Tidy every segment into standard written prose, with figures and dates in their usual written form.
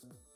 you.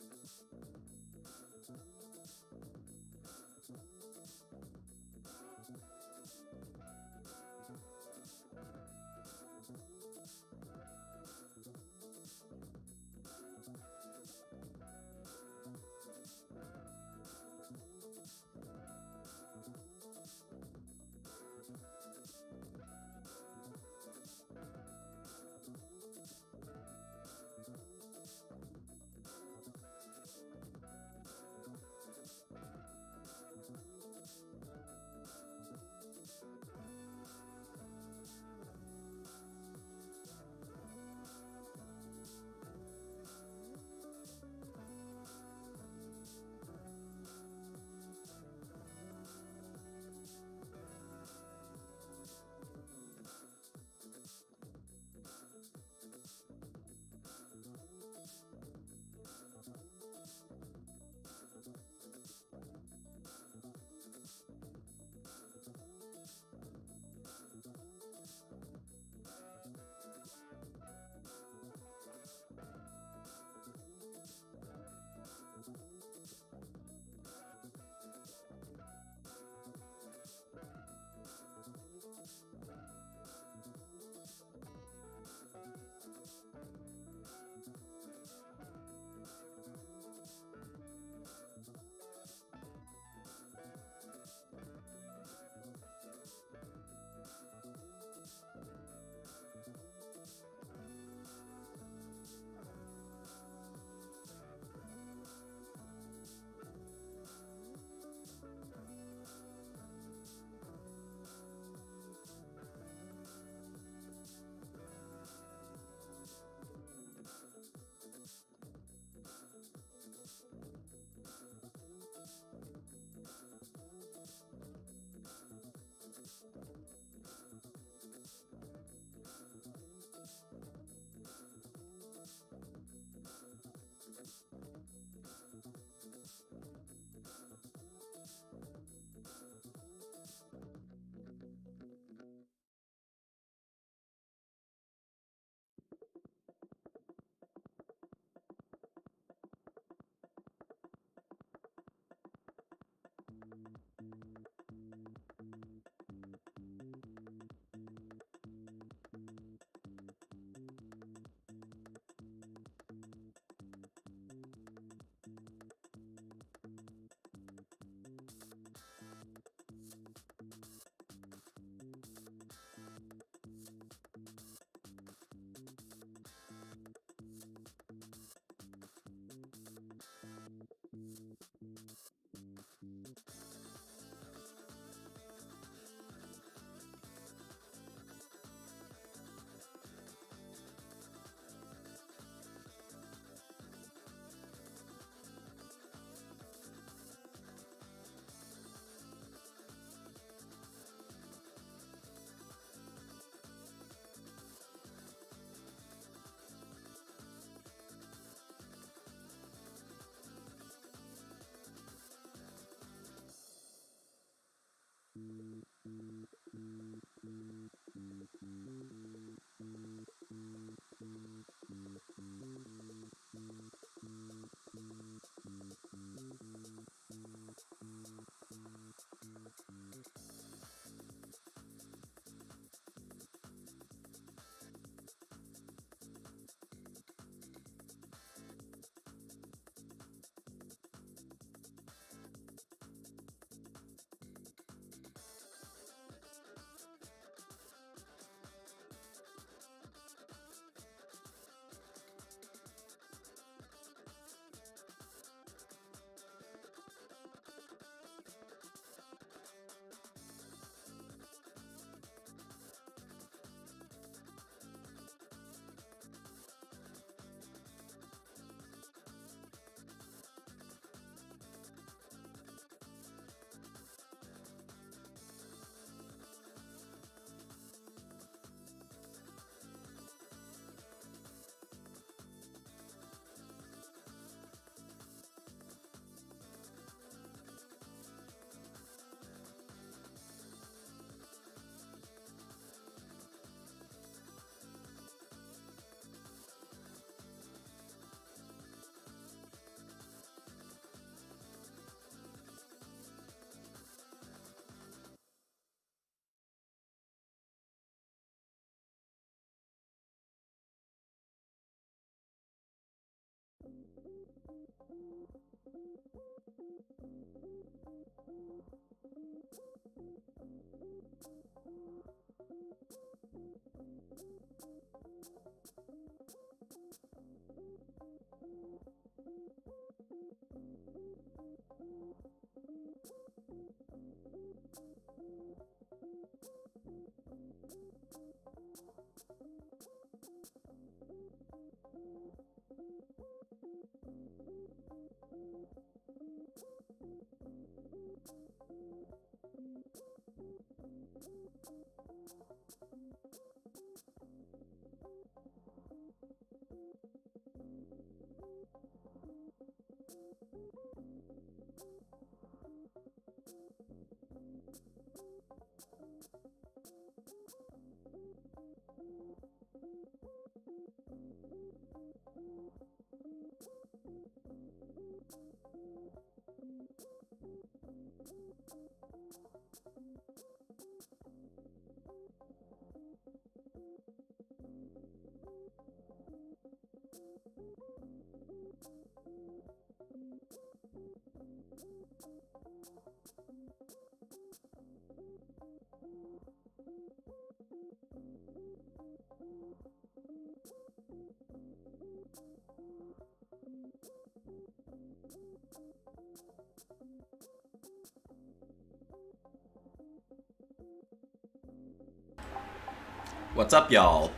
What's up, y'all?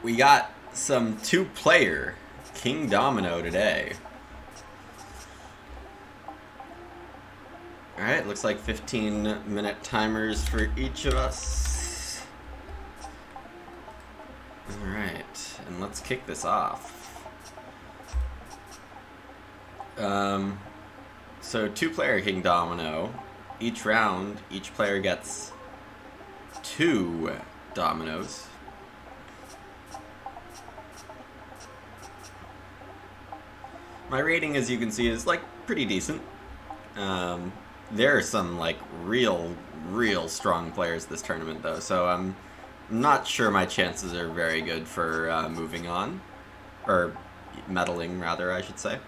We got some two-player Kingdomino today. Alright, looks like 15-minute timers for each of us. Alright, and let's kick this off. So two-player Kingdomino. Each round, each player gets 2 dominoes. My rating, as you can see, is like pretty decent. There are some like real strong players this tournament though, so I'm not sure my chances are very good for moving on, or meddling rather, I should say.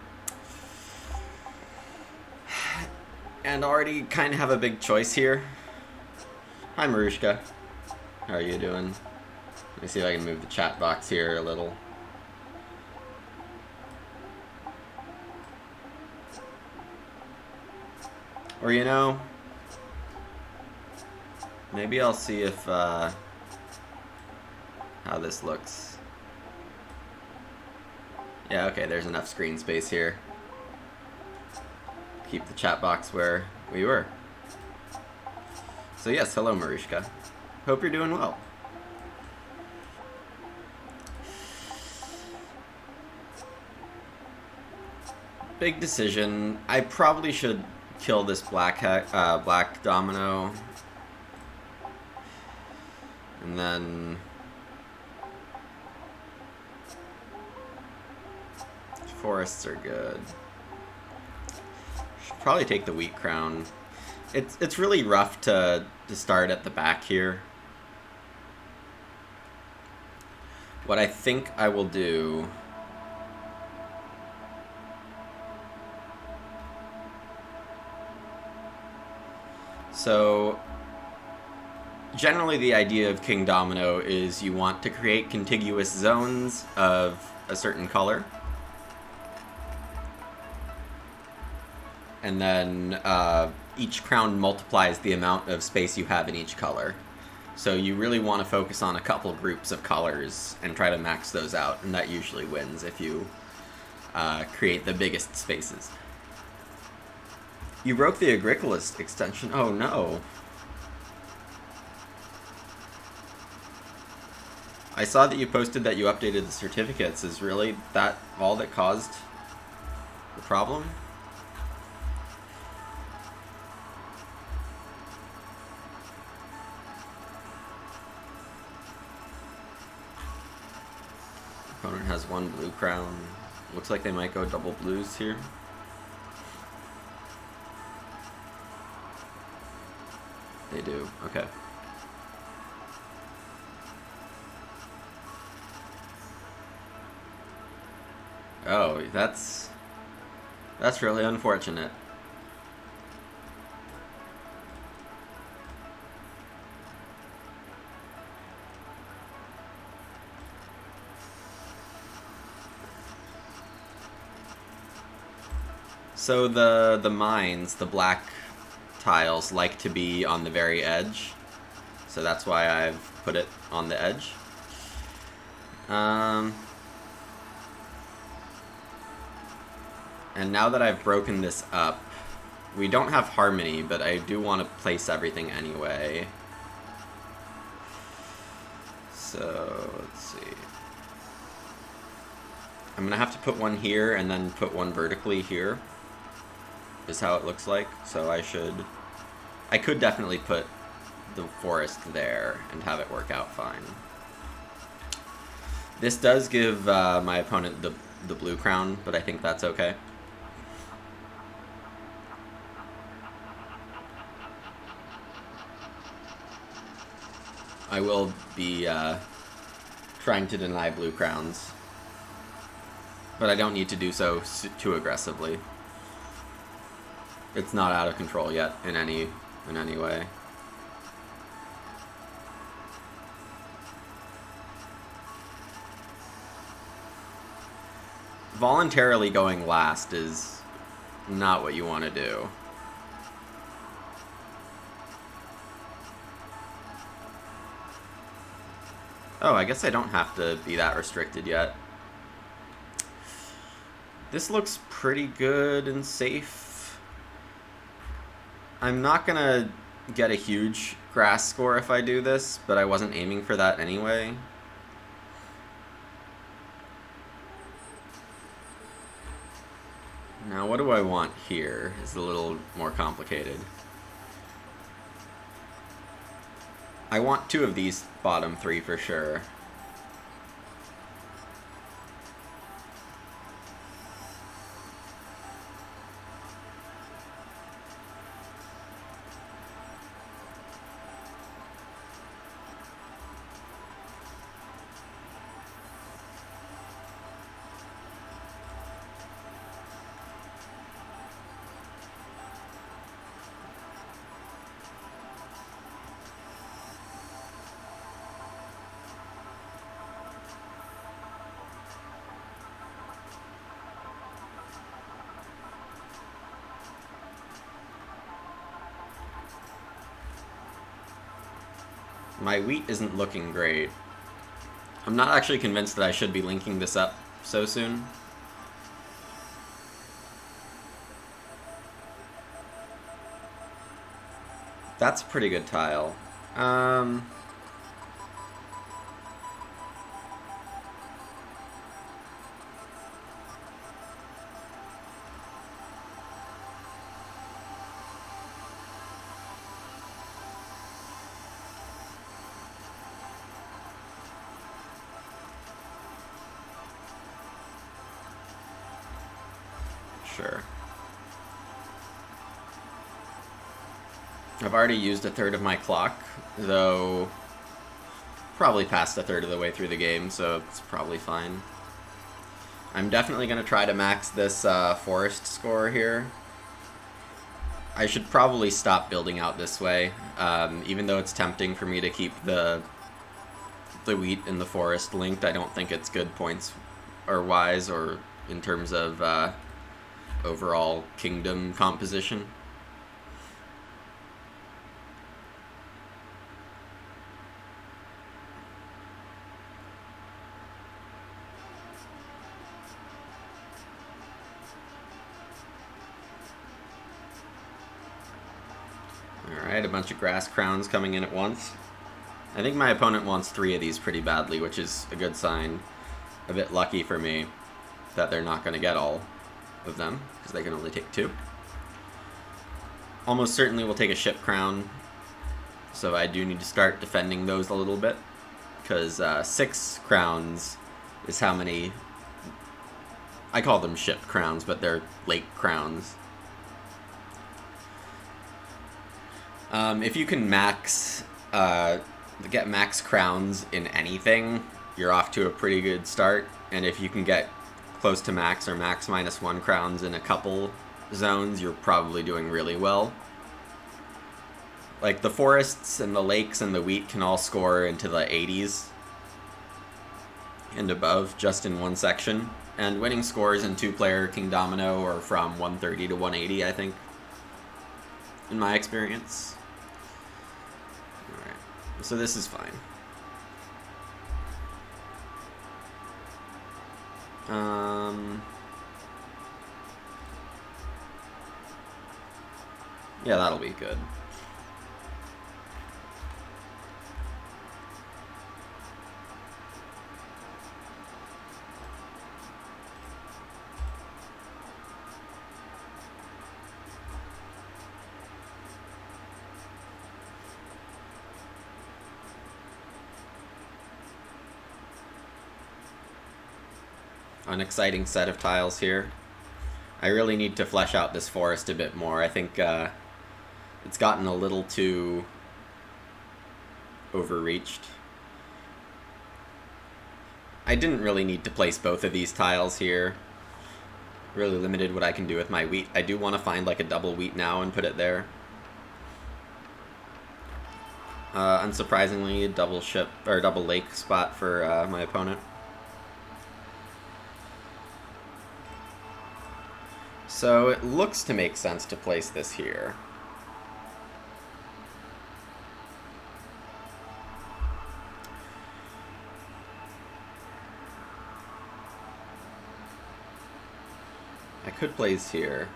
And already kind of have a big choice here. Hi Marushka, how are you doing? Let me see if I can move the chat box here a little. Or you know, maybe I'll see if how this looks. Yeah, okay, there's enough screen space here. Keep the chat box where we were. So yes, hello Marushka. Hope you're doing well. Big decision. I probably should kill this black domino. And then forests are good. Should probably take the wheat crown. It's really rough to start at the back here. What I think I will do so generally the idea of Kingdomino is you want to create contiguous zones of a certain color. And then each crown multiplies the amount of space you have in each color. So you really want to focus on a couple groups of colors and try to max those out, and that usually wins if you create the biggest spaces. You broke the Agricolist extension? Oh no. I saw that you posted that you updated the certificates. Is really that all that caused the problem? Opponent has 1 blue crown. Looks like they might go double blues here. They do, okay. Oh, that's really unfortunate. So the mines, the black tiles, like to be on the very edge. So that's why I've put it on the edge. And now that I've broken this up, we don't have harmony, but I do want to place everything anyway. So, let's see. I'm going to have to put one here and then put one vertically here, is how it looks like. So I could definitely put the forest there and have it work out fine. This does give my opponent the blue crown, but I think that's okay. I will be trying to deny blue crowns, but I don't need to do so too aggressively. It's not out of control yet in any way. Voluntarily going last is not what you want to do. Oh, I guess I don't have to be that restricted yet. This looks pretty good and safe. I'm not gonna get a huge grass score if I do this, but I wasn't aiming for that anyway. Now, what do I want here? It's a little more complicated. I want two of these bottom three for sure. My wheat isn't looking great. I'm not actually convinced that I should be linking this up so soon. That's a pretty good tile. Sure. I've already used a third of my clock, though probably past a third of the way through the game, so it's probably fine. I'm definitely going to try to max this forest score here. I should probably stop building out this way, even though it's tempting for me to keep the wheat and the forest linked. I don't think it's good points or wise or in terms of overall kingdom composition. Alright, a bunch of grass crowns coming in at once. I think my opponent wants 3 of these pretty badly, which is a good sign. A bit lucky for me that they're not going to get all of them, because they can only take 2. Almost certainly will take a ship crown, so I do need to start defending those a little bit, because 6 crowns is how many... I call them ship crowns, but they're lake crowns. If you can get max crowns in anything, you're off to a pretty good start, and if you can get close to max or max -1 crowns in a couple zones, you're probably doing really well. Like, the forests and the lakes and the wheat can all score into the 80s and above just in one section. And winning scores in 2-player Kingdomino are from 130 to 180, I think, in my experience. Alright, so this is fine. Yeah, that'll be good. An exciting set of tiles here. I really need to flesh out this forest a bit more. I think it's gotten a little too overreached. I didn't really need to place both of these tiles here. Really limited what I can do with my wheat. I do want to find like a double wheat now and put it there. Unsurprisingly, a double ship or double lake spot for my opponent. So it looks to make sense to place this here. I could place here.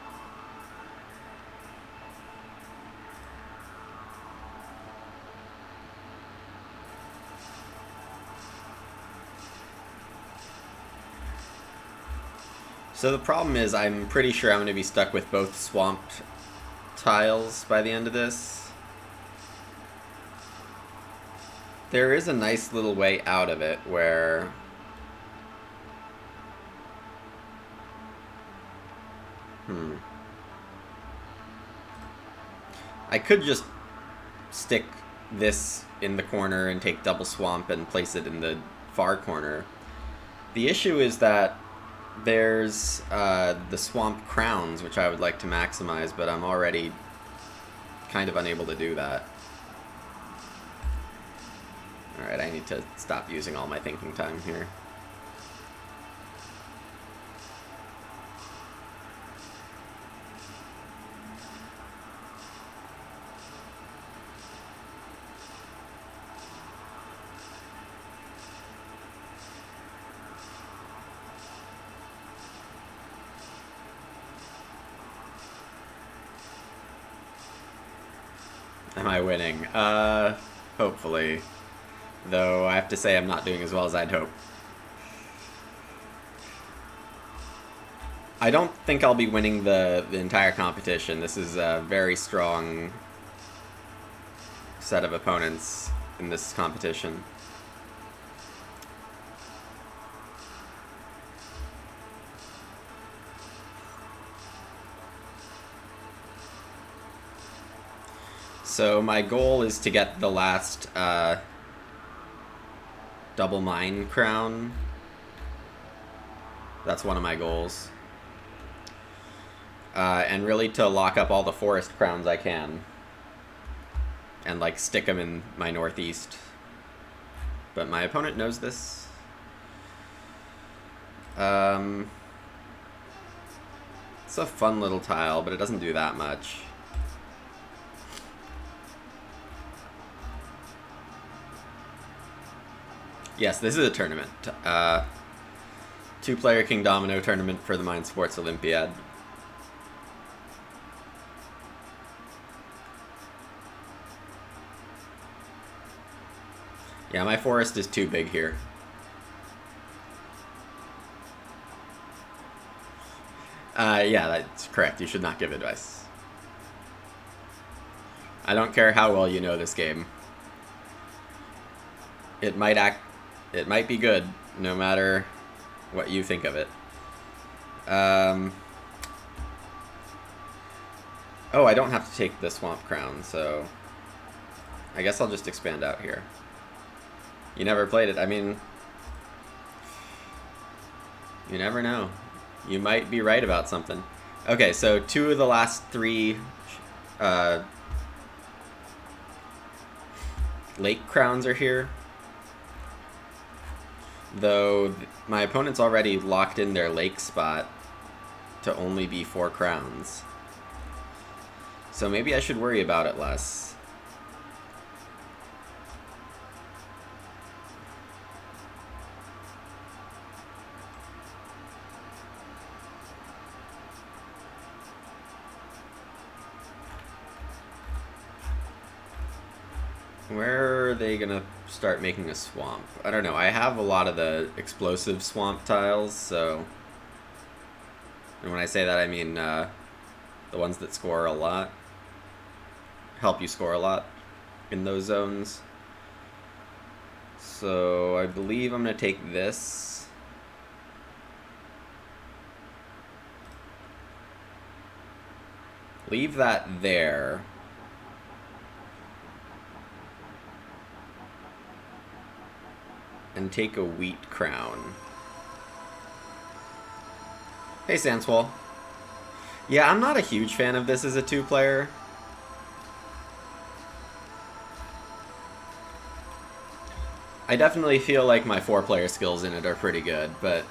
So the problem is I'm pretty sure I'm going to be stuck with both swamped tiles by the end of this. There is a nice little way out of it where I could just stick this in the corner and take double swamp and place it in the far corner. The issue is that there's the swamp crowns, which I would like to maximize, but I'm already kind of unable to do that. Alright, I need to stop using all my thinking time here. Am I winning? Hopefully. Though I have to say I'm not doing as well as I'd hope. I don't think I'll be winning the entire competition. This is a very strong set of opponents in this competition. So my goal is to get the last double mine crown. That's one of my goals. And really to lock up all the forest crowns I can. And like stick them in my northeast. But my opponent knows this. It's a fun little tile, but it doesn't do that much. Yes, this is a tournament. 2-player Kingdomino tournament for the Mind Sports Olympiad. Yeah, my forest is too big here. Yeah, that's correct. You should not give advice. I don't care how well you know this game. It might be good, no matter what you think of it. Oh, I don't have to take the Swamp Crown, so I guess I'll just expand out here. You never played it. I mean, You never know. You might be right about something. Okay, so 2 of the last 3 lake crowns are here. Though my opponent's already locked in their lake spot to only be 4 crowns. So maybe I should worry about it less. Where are they gonna start making a swamp? I don't know. I have a lot of the explosive swamp tiles, so... And when I say that, I mean the ones that score a lot. Help you score a lot in those zones. So I believe I'm gonna take this. Leave that there. And take a wheat crown. Hey, Sanswall. Yeah, I'm not a huge fan of this as a 2-player. I definitely feel like my 4-player skills in it are pretty good, but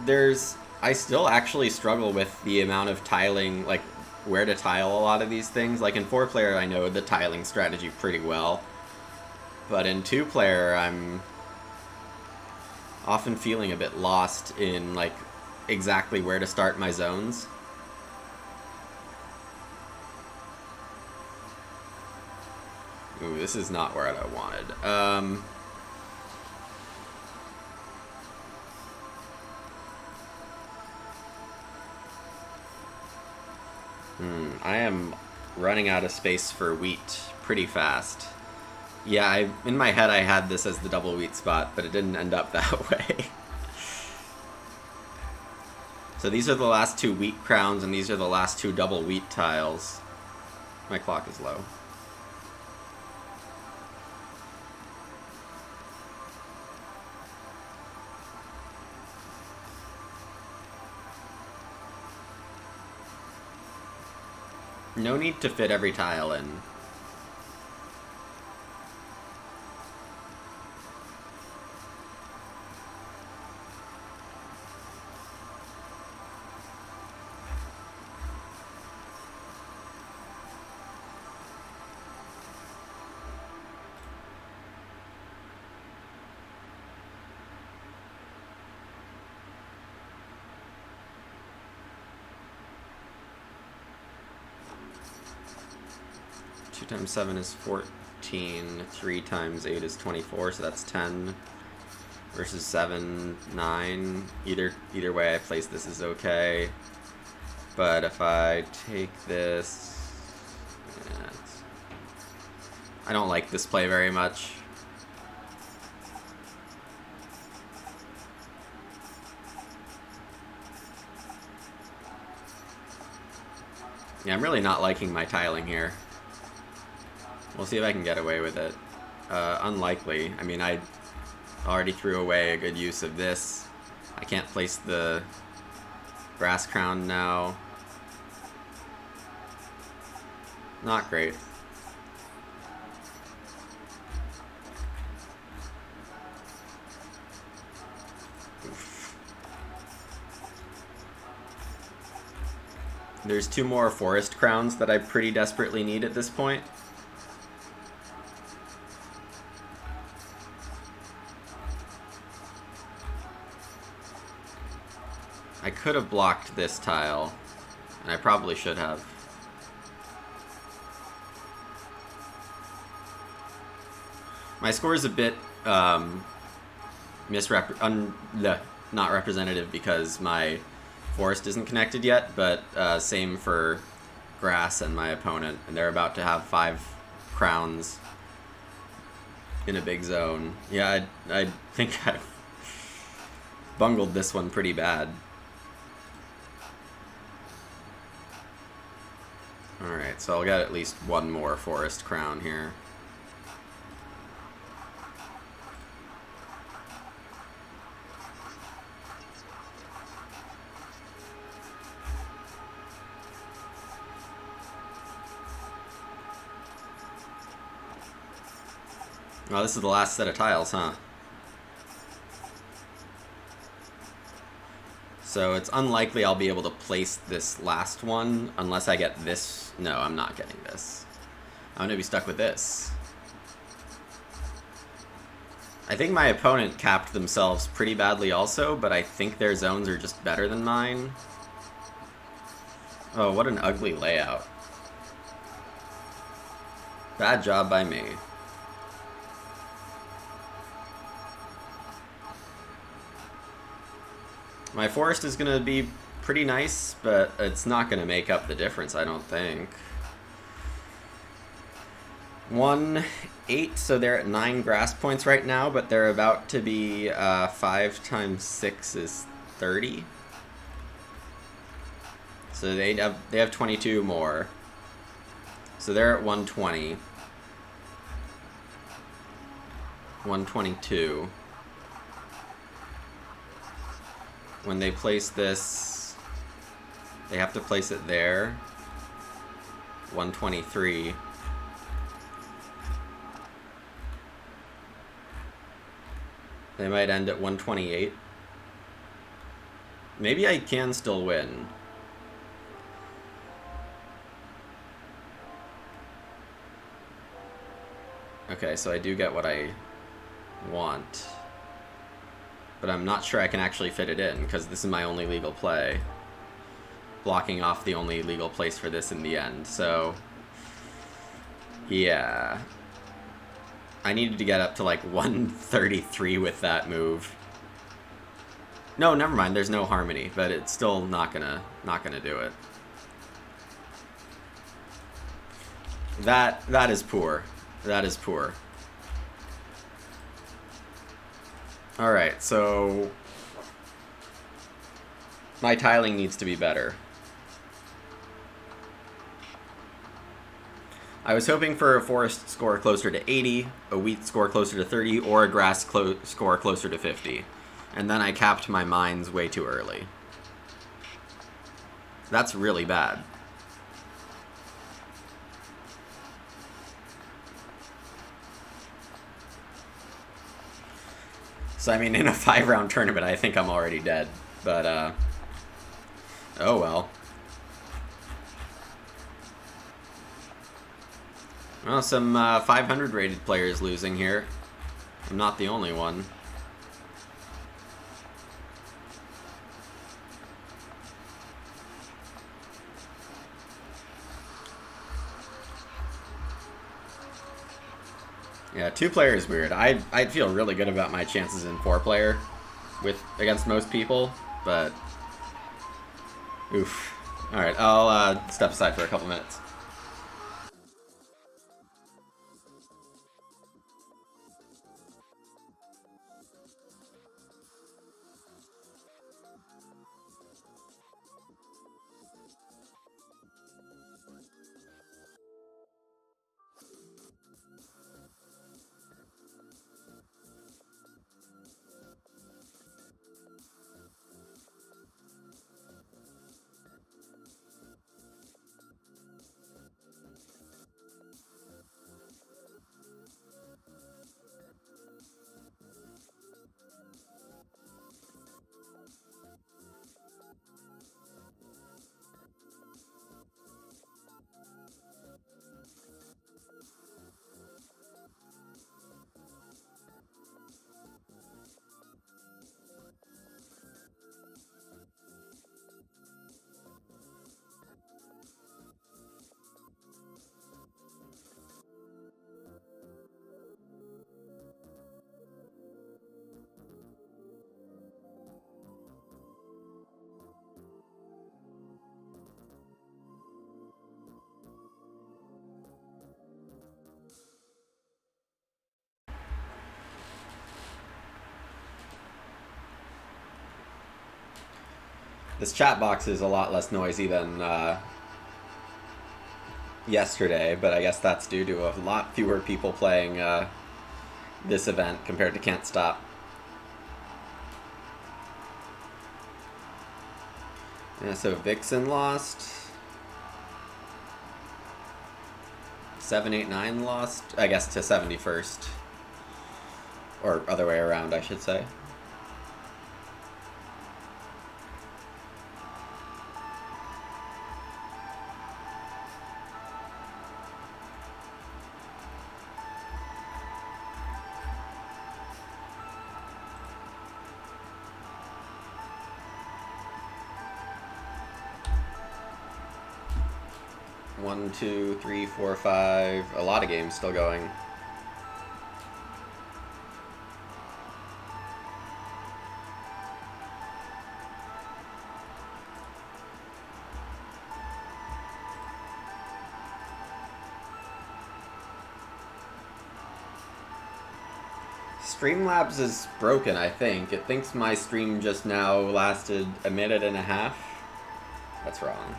I still actually struggle with the amount of tiling, like where to tile a lot of these things. Like in 4-player, I know the tiling strategy pretty well. But in 2-player, I'm often feeling a bit lost in, like, exactly where to start my zones. Ooh, this is not where I wanted. I am running out of space for wheat pretty fast. Yeah, in my head I had this as the double wheat spot, but it didn't end up that way. So these are the last 2 wheat crowns, and these are the last 2 double wheat tiles. My clock is low. No need to fit every tile in. Times 7 is 14, 3 times 8 is 24, so that's 10, versus 7, 9. Either way I place this is okay. But if I take this... Yeah, I don't like this play very much. Yeah, I'm really not liking my tiling here. We'll see if I can get away with it. Unlikely. I mean, I already threw away a good use of this. I can't place the grass crown now. Not great. Oof. There's 2 more forest crowns that I pretty desperately need at this point. I could have blocked this tile, and I probably should have. My score is a bit not representative because my forest isn't connected yet, but same for grass and my opponent, and they're about to have 5 crowns in a big zone. Yeah, I think I've bungled this one pretty bad. Alright, so I'll get at least 1 more forest crown here. Oh, this is the last set of tiles, huh? So it's unlikely I'll be able to place this last one unless I get this. No, I'm not getting this. I'm gonna be stuck with this. I think my opponent capped themselves pretty badly also, but I think their zones are just better than mine. Oh, what an ugly layout. Bad job by me. My forest is going to be pretty nice, but it's not going to make up the difference, I don't think. 1-8, so they're at 9 grass points right now, but they're about to be 5 times 6 is 30. So they have 22 more. So they're at 120. 122. When they place this, they have to place it there. 123. They might end at 128. Maybe I can still win. Okay, so I do get what I want. But I'm not sure I can actually fit it in, because this is my only legal play. Blocking off the only legal place for this in the end, so... yeah. I needed to get up to like 133 with that move. No, never mind, there's no harmony, but it's still not gonna do it. That is poor. That is poor. Alright, so my tiling needs to be better. I was hoping for a forest score closer to 80, a wheat score closer to 30, or a grass score closer to 50. And then I capped my mines way too early. That's really bad. So, I mean, in a 5-round tournament, I think I'm already dead. But, oh well. Well, some 500 rated players losing here. I'm not the only one. Yeah, 2-player is weird. I'd feel really good about my chances in 4-player against most people, but oof. All right, I'll step aside for a couple minutes. This chat box is a lot less noisy than yesterday, but I guess that's due to a lot fewer people playing this event compared to Can't Stop. Yeah, so Vixen lost. 789 lost, I guess, to 71st. Or other way around, I should say. One, two, three, four, five. A lot of games still going. Streamlabs is broken, I think. It thinks my stream just now lasted a minute and a half. That's wrong.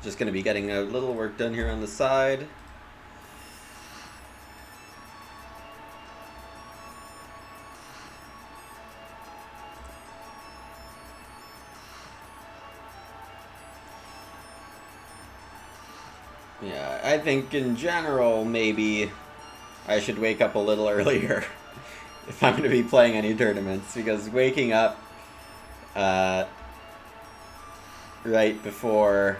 Just going to be getting a little work done here on the side. Yeah, I think in general maybe I should wake up a little earlier if I'm going to be playing any tournaments, because waking up right before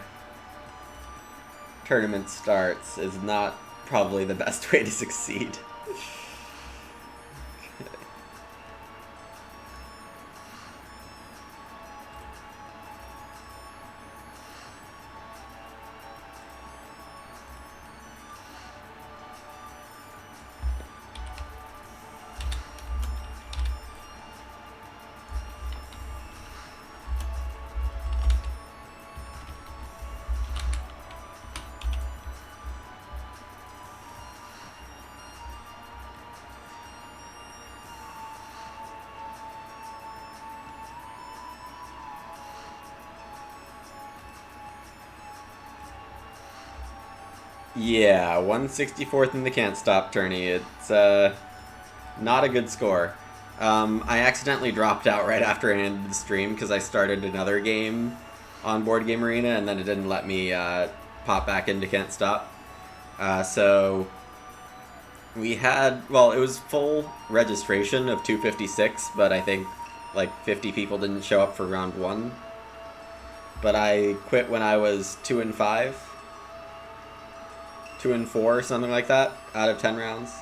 tournament starts is not probably the best way to succeed. Yeah, 164th in the can't stop tourney. It's not a good score. I accidentally dropped out right after I ended the stream because I started another game on Board Game Arena and then it didn't let me pop back into can't stop. So we had, well, it was full registration of 256, but I think like 50 people didn't show up for round 1. But I quit when I was 2 and 5. 2 and 4, something like that, out of 10 rounds.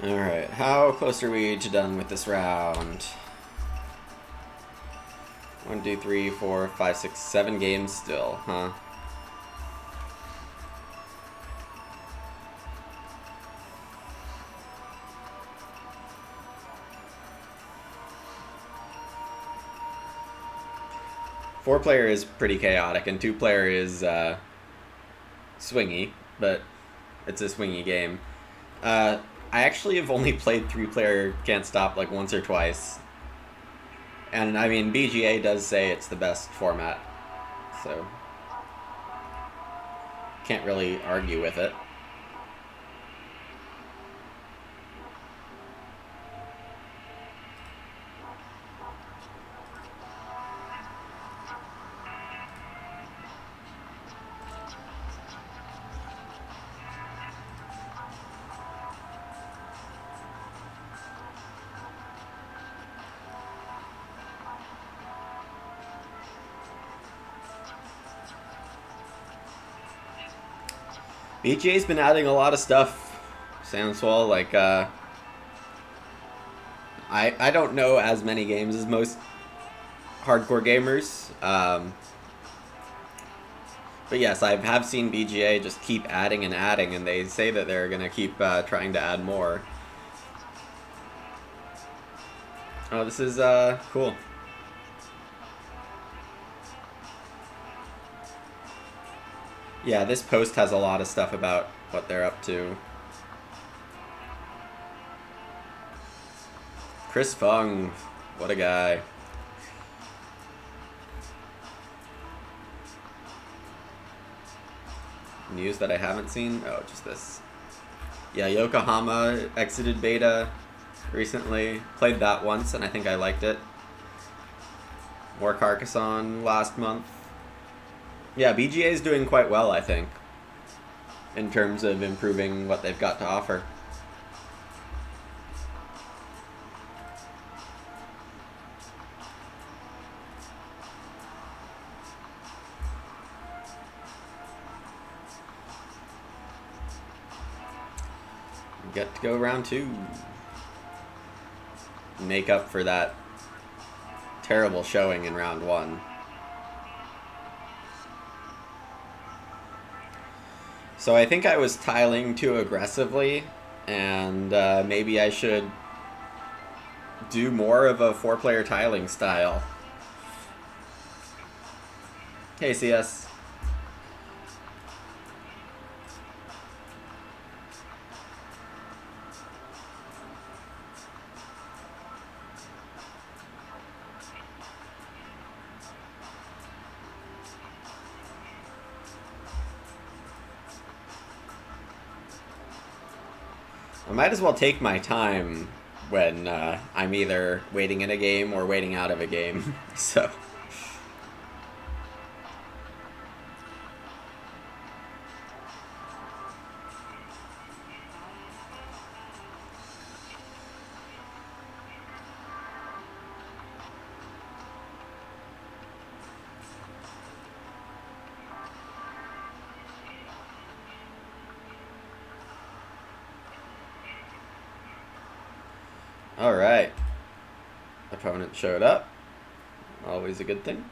Alright, how close are we to done with this round? 1, 2, 3, 4, 5, 6, 7 games still, huh? Four-player is pretty chaotic, and two-player is swingy, but it's a swingy game. I actually have only played 3-player Can't Stop like once or twice. And I mean, BGA does say it's the best format, so can't really argue with it. BGA's been adding a lot of stuff, Sandswall. Like, I don't know as many games as most hardcore gamers. But yes, I have seen BGA just keep adding and adding, and they say that they're going to keep trying to add more. Oh, this is cool. Yeah, this post has a lot of stuff about what they're up to. Chris Fung, what a guy. News that I haven't seen? Oh, just this. Yeah, Yokohama exited beta recently. Played that once, and I think I liked it. More Carcassonne last month. Yeah, BGA is doing quite well, I think, in terms of improving what they've got to offer. Get to go round 2. Make up for that terrible showing in round 1. So I think I was tiling too aggressively, and maybe I should do more of a 4-player tiling style. Hey, CS. I might as well take my time when I'm either waiting in a game or waiting out of a game, so... Alright. Opponent showed up. Always a good thing.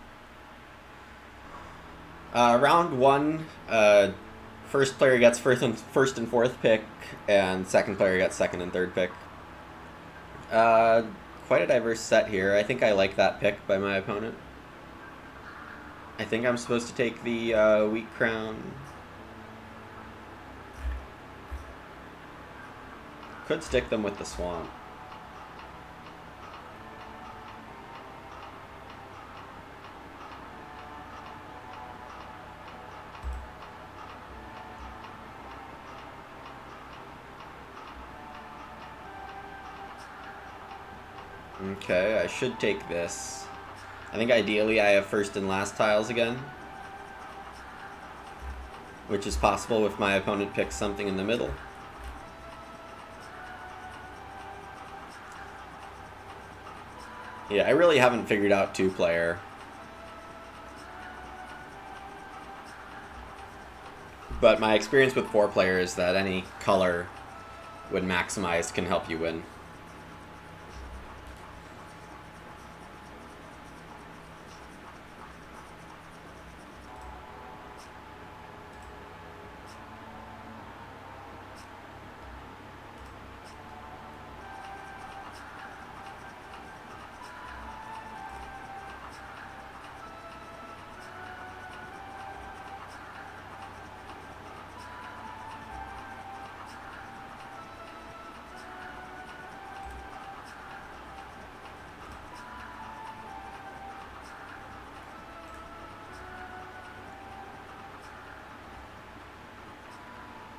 Round 1, first player gets first and fourth pick, and second player gets second and third pick. Quite a diverse set here. I think I like that pick by my opponent. I think I'm supposed to take the Wheat Crown. Could stick them with the Swamp. Okay, I should take this. I think ideally I have first and last tiles again, which is possible if my opponent picks something in the middle. Yeah, I really haven't figured out 2-player. But my experience with 4-player is that any color, when maximized, can help you win.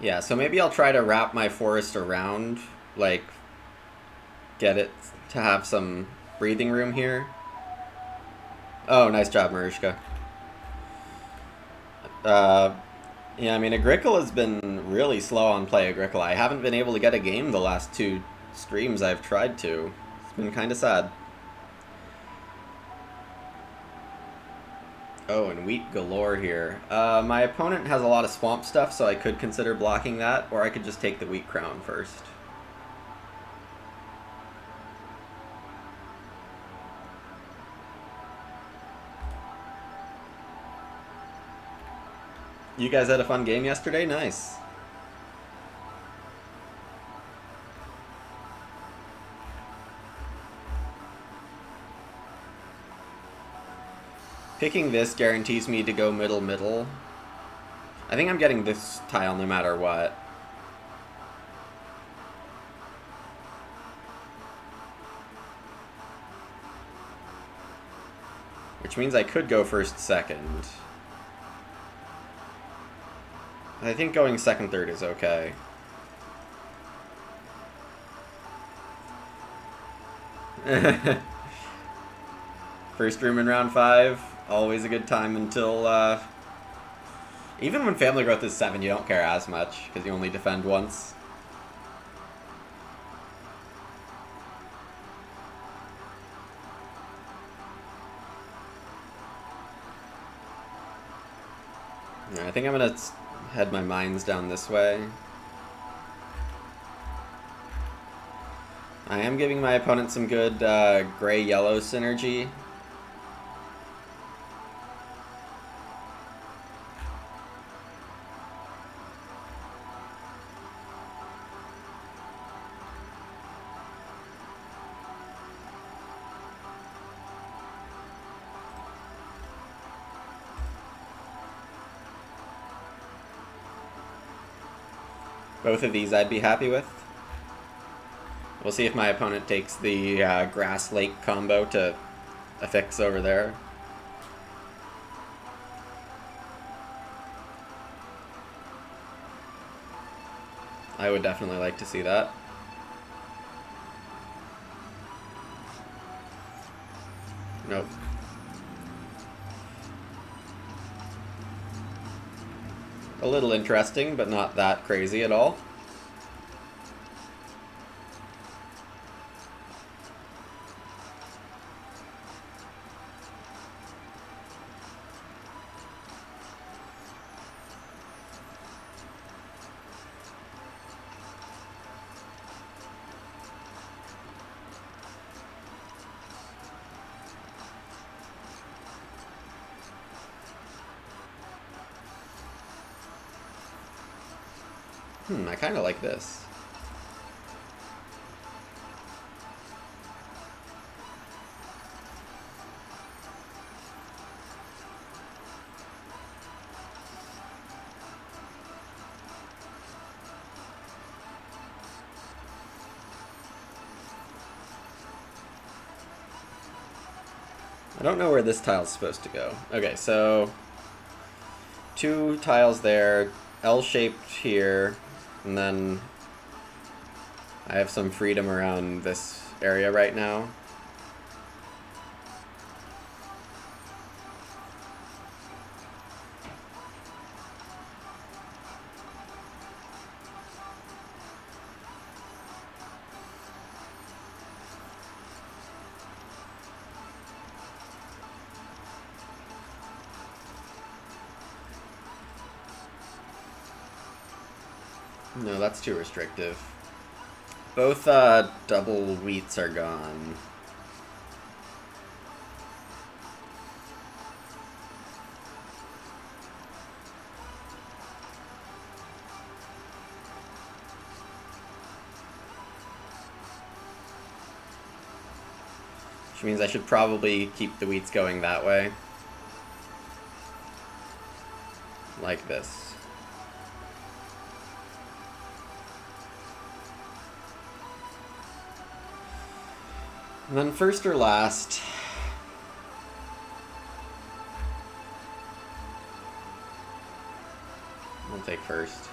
Yeah, so maybe I'll try to wrap my forest around, like, get it to have some breathing room here. Oh, nice job, Marishka. Uh, yeah, I mean, Agricola's been really slow on play, Agricola. I haven't been able to get a game the last 2 streams I've tried to. It's been kind of sad. Oh, and wheat galore here. My opponent has a lot of swamp stuff, so I could consider blocking that, or I could just take the wheat crown first. You guys had a fun game yesterday? Nice. Picking this guarantees me to go middle. I think I'm getting this tile no matter what. Which means I could go first, second. I think going second, third is okay. First room in round 5, always a good time until, even when family growth is 7, you don't care as much, because you only defend once. I think I'm gonna head my mines down this way. I am giving my opponent some good gray-yellow synergy. Both of these I'd be happy with. We'll see if my opponent takes the grass lake combo to affix over there. I would definitely like to see that. Nope. A little interesting, but not that crazy at all. I kind of like this. I don't know where this tile's supposed to go. Okay, so 2 tiles there, L-shaped here, and then I have some freedom around this area right now. No, that's too restrictive. Both double wheats are gone. Which means I should probably keep the wheats going that way. Like this. And then first or last, I'll take first.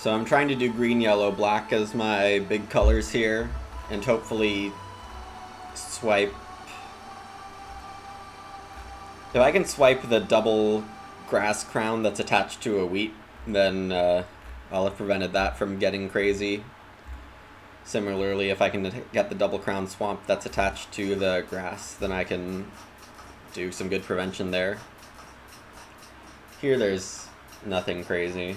So I'm trying to do green, yellow, black as my big colors here, and hopefully swipe. If I can swipe the double grass crown that's attached to a wheat, then I'll have prevented that from getting crazy. Similarly, if I can get the double crown swamp that's attached to the grass, then I can do some good prevention there. Here there's nothing crazy.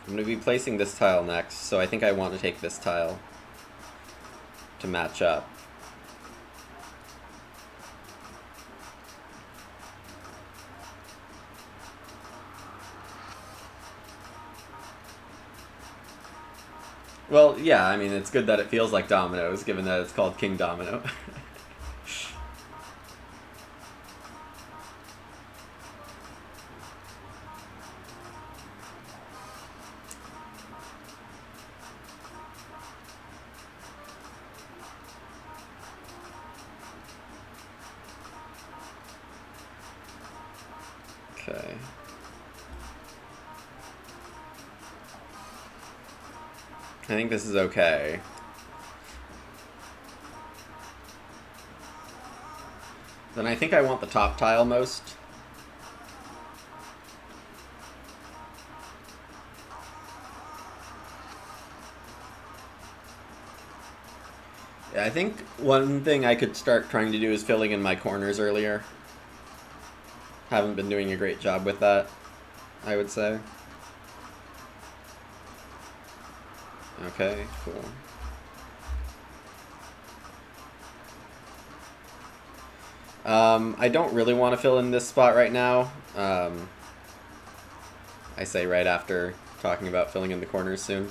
I'm going to be placing this tile next, so I think I want to take this tile to match up. Well, yeah, I mean, it's good that it feels like dominoes, given that it's called Kingdomino. Okay. I think this is okay. Then I think I want the top tile most. Yeah, I think one thing I could start trying to do is filling in my corners earlier. Haven't been doing a great job with that, I would say. Okay, cool. I don't really want to fill in this spot right now. I say right after talking about filling in the corners soon.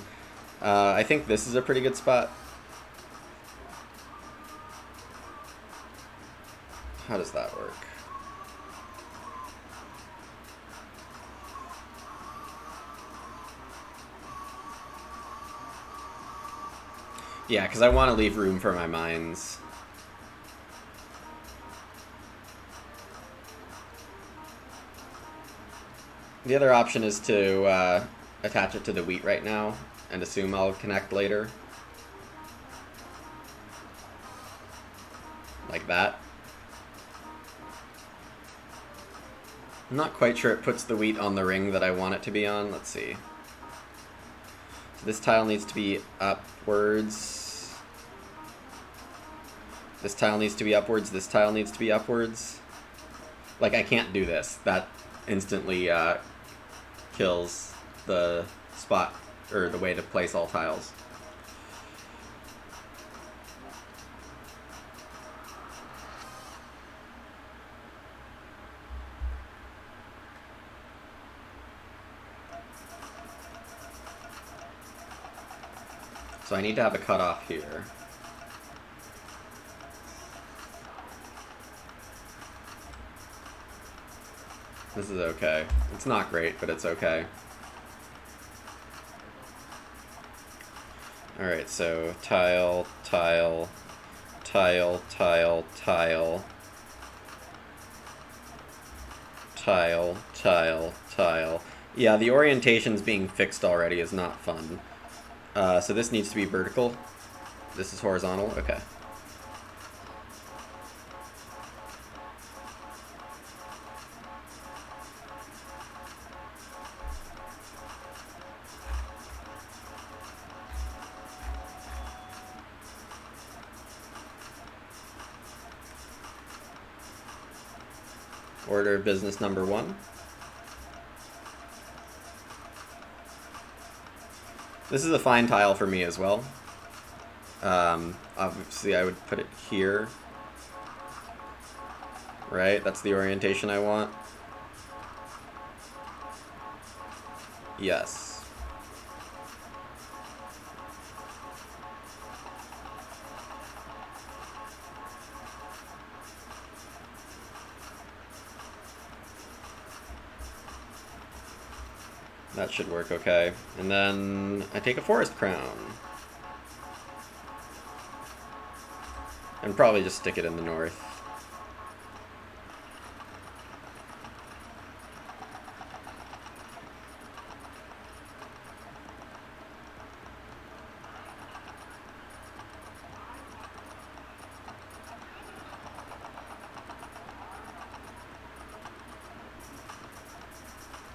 I think this is a pretty good spot. How does that work? Yeah, because I want to leave room for my mines. The other option is to attach it to the wheat right now and assume I'll connect later. Like that. I'm not quite sure it puts the wheat on the ring that I want it to be on. Let's see. So this tile needs to be upwards. This tile needs to be upwards. This tile needs to be upwards. Like, I can't do this. That instantly kills the spot, or the way to place all tiles. So I need to have a cutoff here. This is okay. It's not great, but it's okay. Alright, so tile, tile, tile, tile, tile, tile, tile, tile. Yeah, the orientation's being fixed already is not fun. So this needs to be vertical. This is horizontal. Okay. Order of business number 1. This is a fine tile for me as well. Obviously I would put it here. Right? That's the orientation I want. Yes. That should work okay. And then I take a forest crown. And probably just stick it in the north.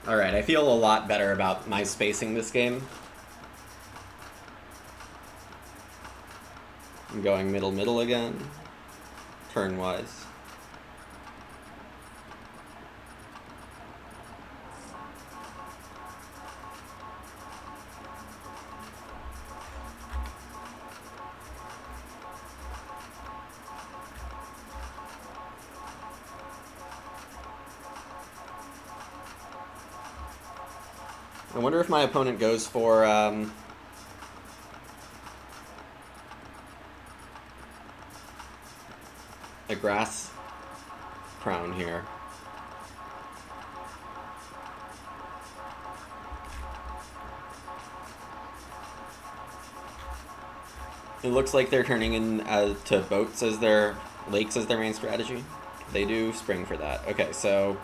Alright, I feel a lot better about my spacing this game. I'm going middle again, turn-wise. I wonder if my opponent goes for a grass crown here. It looks like they're turning in to boats as their lakes as their main strategy. They do spring for that. Okay, so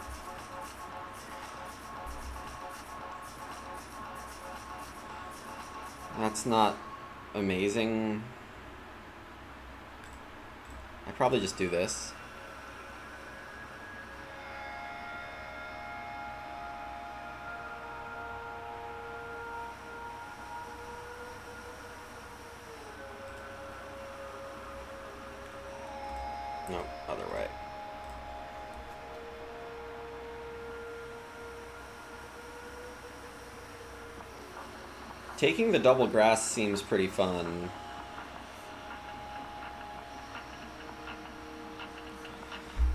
that's not amazing. I probably just do this. No, other way. Taking the double grass seems pretty fun.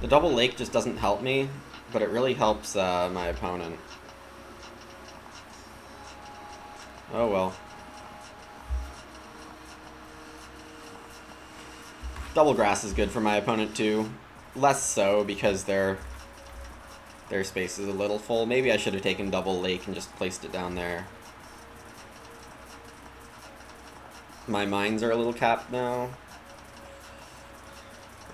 The double lake just doesn't help me, but it really helps my opponent. Oh well. Double grass is good for my opponent too. Less so because their space is a little full. Maybe I should have taken double lake and just placed it down there. My mines are a little capped now.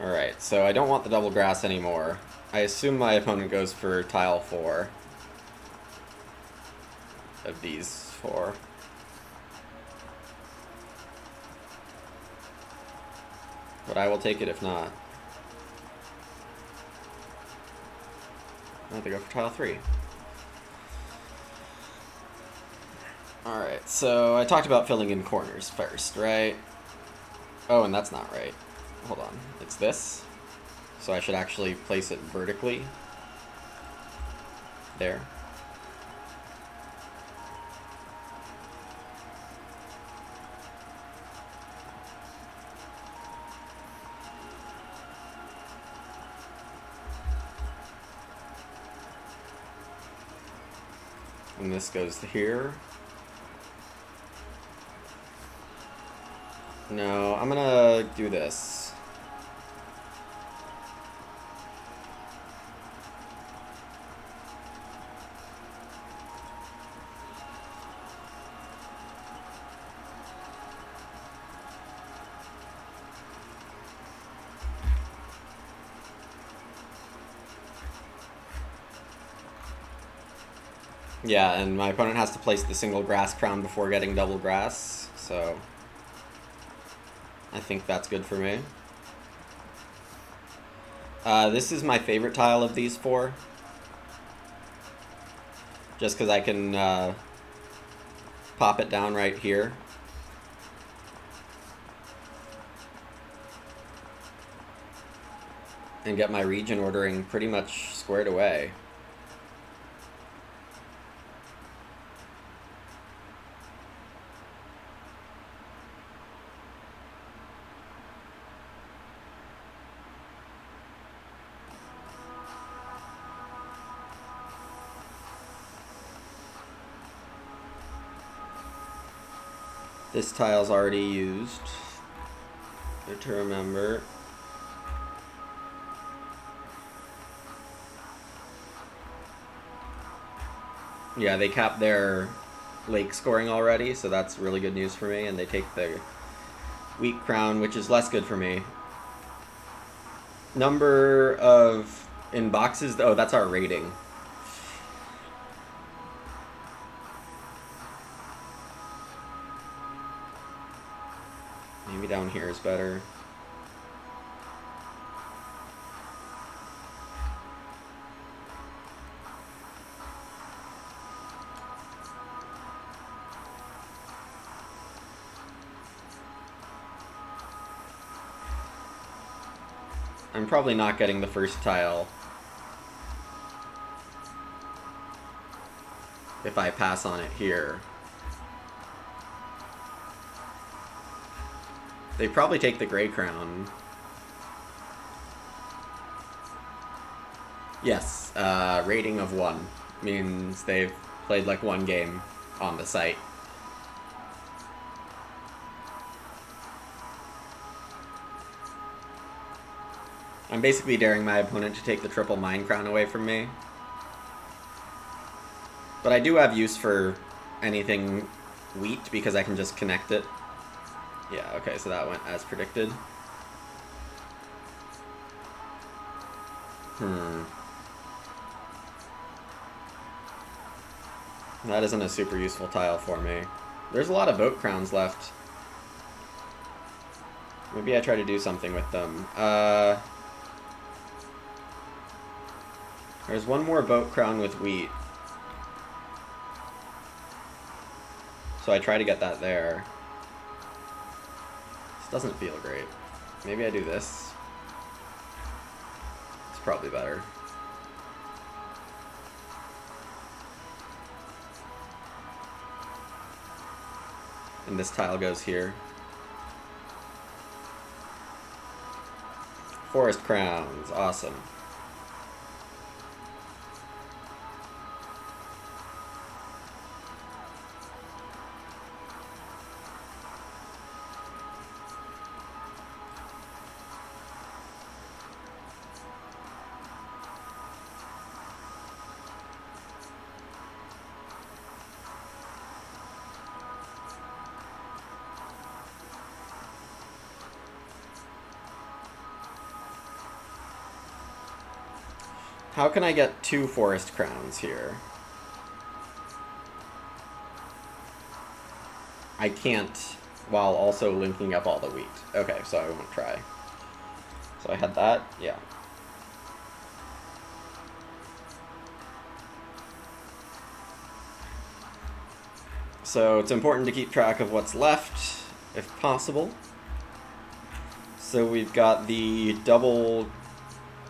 Alright, so I don't want the double grass anymore. I assume my opponent goes for tile 4 of these 4. But I will take it if not. I have to go for tile 3. Alright, so I talked about filling in corners first, right? Oh, and that's not right. Hold on. It's this. So I should actually place it vertically. There. And this goes here. No, I'm gonna do this. Yeah, and my opponent has to place the single grass crown before getting double grass, so I think that's good for me. This is my favorite tile of these 4. Just because I can pop it down right here. And get my region ordering pretty much squared away. This tile's already used. Good to remember. Yeah, they capped their lake scoring already, so that's really good news for me, and they take the weak crown, which is less good for me. Number of in boxes, oh, that's our rating. Maybe down here is better. I'm probably not getting the first tile if I pass on it here. They probably take the gray crown. Yes, rating of 1 means they've played like 1 game on the site. I'm basically daring my opponent to take the triple mine crown away from me. But I do have use for anything wheat because I can just connect it. Yeah, okay, so that went as predicted. That isn't a super useful tile for me. There's a lot of boat crowns left. Maybe I try to do something with them. There's one more boat crown with wheat. So I try to get that there. This doesn't feel great. Maybe I do this. It's probably better. And this tile goes here. Forest crowns, awesome. How can I get 2 forest crowns here? I can't, while also linking up all the wheat. Okay, so I won't try. So I had that, yeah. So it's important to keep track of what's left, if possible. So we've got the double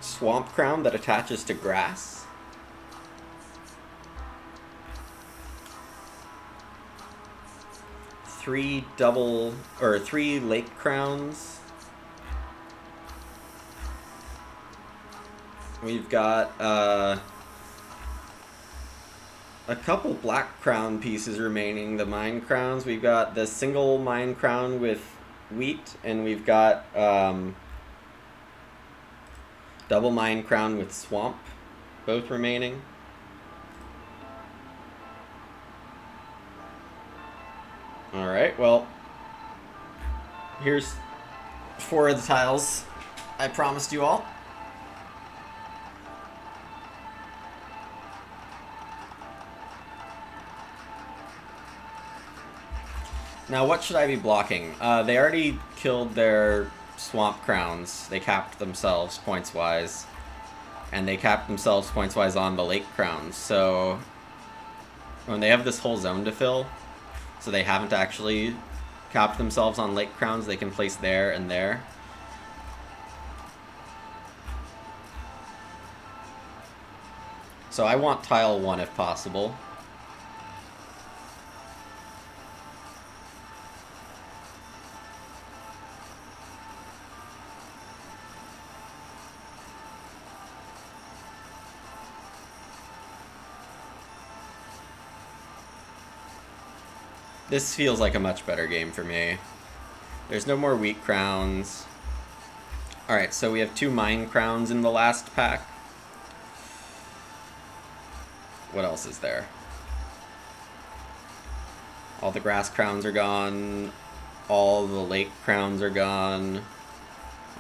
swamp crown that attaches to grass. Three lake crowns. We've got a couple black crown pieces remaining, the mine crowns. We've got the single mine crown with wheat, and we've got double mine crown with swamp, both remaining. Alright, well, here's 4 of the tiles I promised you all. Now, what should I be blocking? They already killed their swamp crowns. They capped themselves points-wise. And they capped themselves points-wise on the lake crowns. So, when they have this whole zone to fill, so they haven't actually capped themselves on lake crowns, they can place there and there. So I want tile 1 if possible. This feels like a much better game for me. There's no more wheat crowns. Alright, so we have 2 mine crowns in the last pack. What else is there? All the grass crowns are gone. All the lake crowns are gone.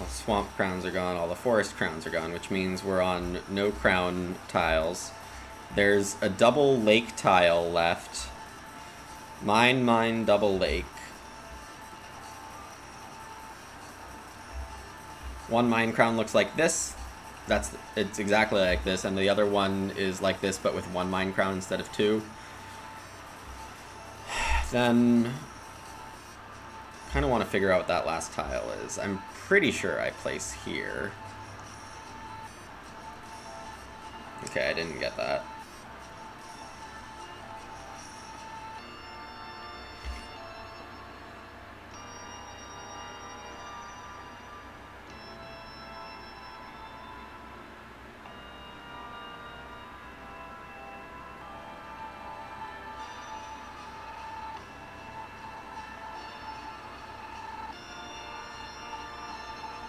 All the swamp crowns are gone. All the forest crowns are gone, which means we're on no crown tiles. There's a double lake tile left. Mine, double lake. 1 mine crown looks like this. It's exactly like this, and the other one is like this, but with 1 mine crown instead of 2. Then, kind of want to figure out what that last tile is. I'm pretty sure I place here. Okay, I didn't get that.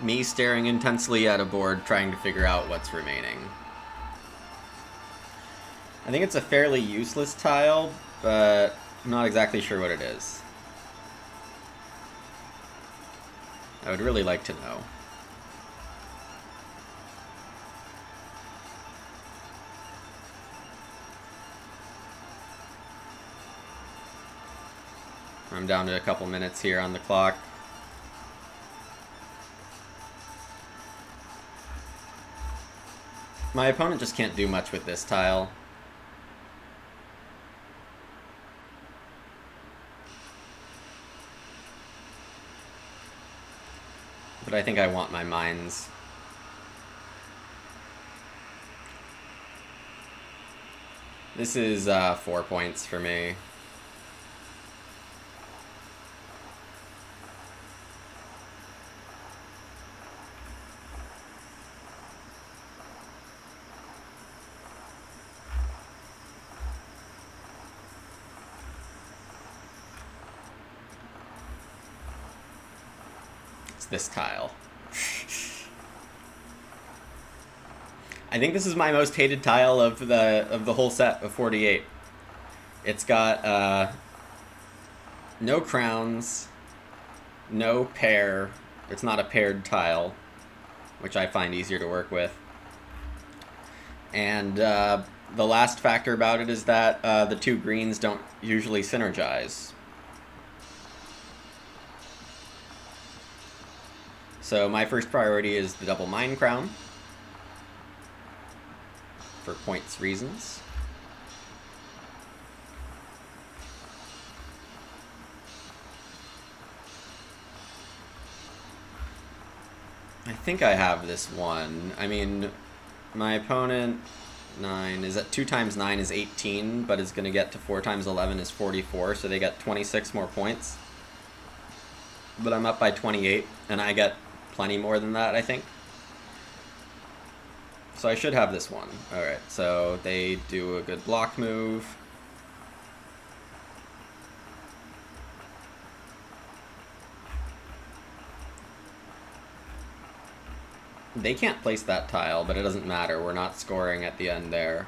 Me staring intensely at a board trying to figure out what's remaining. I think it's a fairly useless tile, but I'm not exactly sure what it is. I would really like to know. I'm down to a couple minutes here on the clock. My opponent just can't do much with this tile. But I think I want my mines. This is 4 points for me. This tile. I think this is my most hated tile of the whole set of 48. It's got no crowns, no pair. It's not a paired tile, which I find easier to work with. And the last factor about it is that the two greens don't usually synergize. So my first priority is the double mine crown, for points reasons. I think I have this one. I mean, my opponent, 9, is at 2 times 9 is 18, but is going to get to 4 times 11 is 44, so they get 26 more points. But I'm up by 28, and I get plenty more than that, I think. So I should have this one. Alright, so they do a good block move. They can't place that tile, but it doesn't matter. We're not scoring at the end there.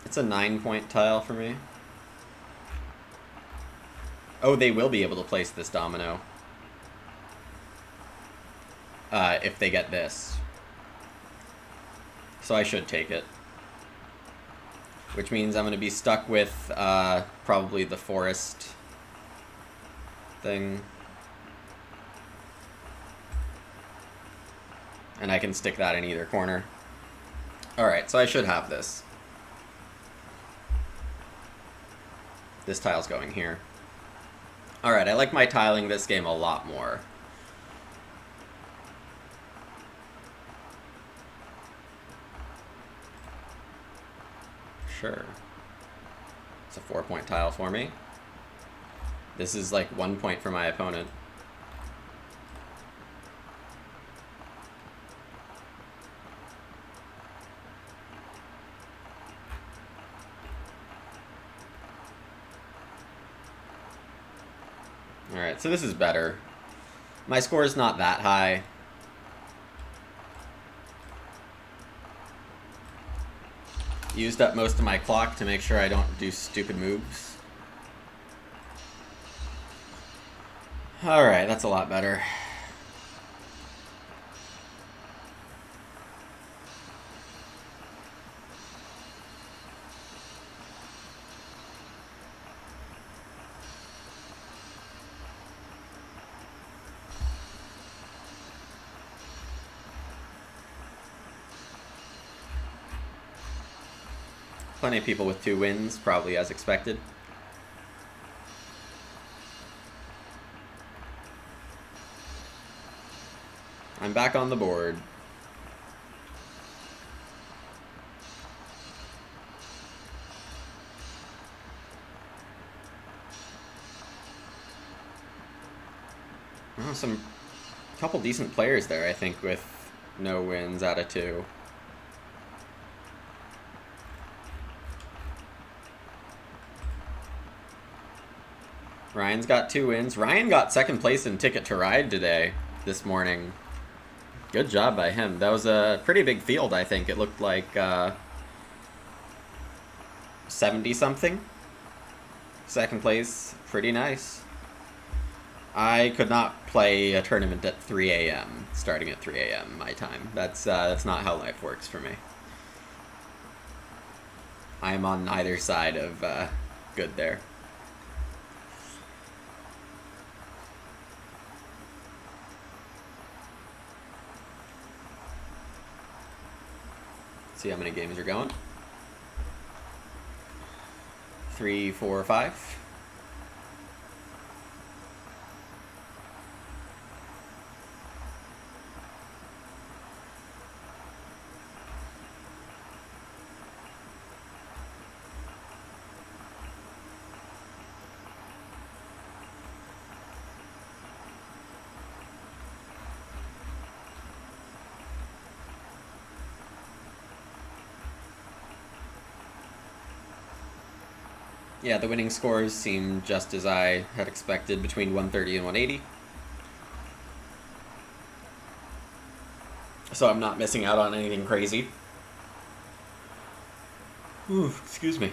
It's a 9-point tile for me. Oh, they will be able to place this domino. If they get this. So I should take it. Which means I'm going to be stuck with probably the forest thing. And I can stick that in either corner. Alright, so I should have this. This tile's going here. Alright, I like my tiling this game a lot more. Sure. It's a 4-point tile for me. This is like 1 point for my opponent. Alright, so this is better. My score is not that high. Used up most of my clock to make sure I don't do stupid moves. Alright, that's a lot better. Plenty of people with 2 wins, probably as expected. I'm back on the board. Oh, couple decent players there, I think, with no wins out of 2. Ryan's got 2 wins. Ryan got 2nd place in Ticket to Ride today, this morning. Good job by him. That was a pretty big field, I think. It looked like 70-something. 2nd place, pretty nice. I could not play a tournament at 3 a.m., starting at 3 a.m. my time. That's not how life works for me. I'm on either side of good there. See how many games are going. 3, 4, 5. Yeah, the winning scores seem just as I had expected, between 130 and 180. So I'm not missing out on anything crazy. Ooh, excuse me.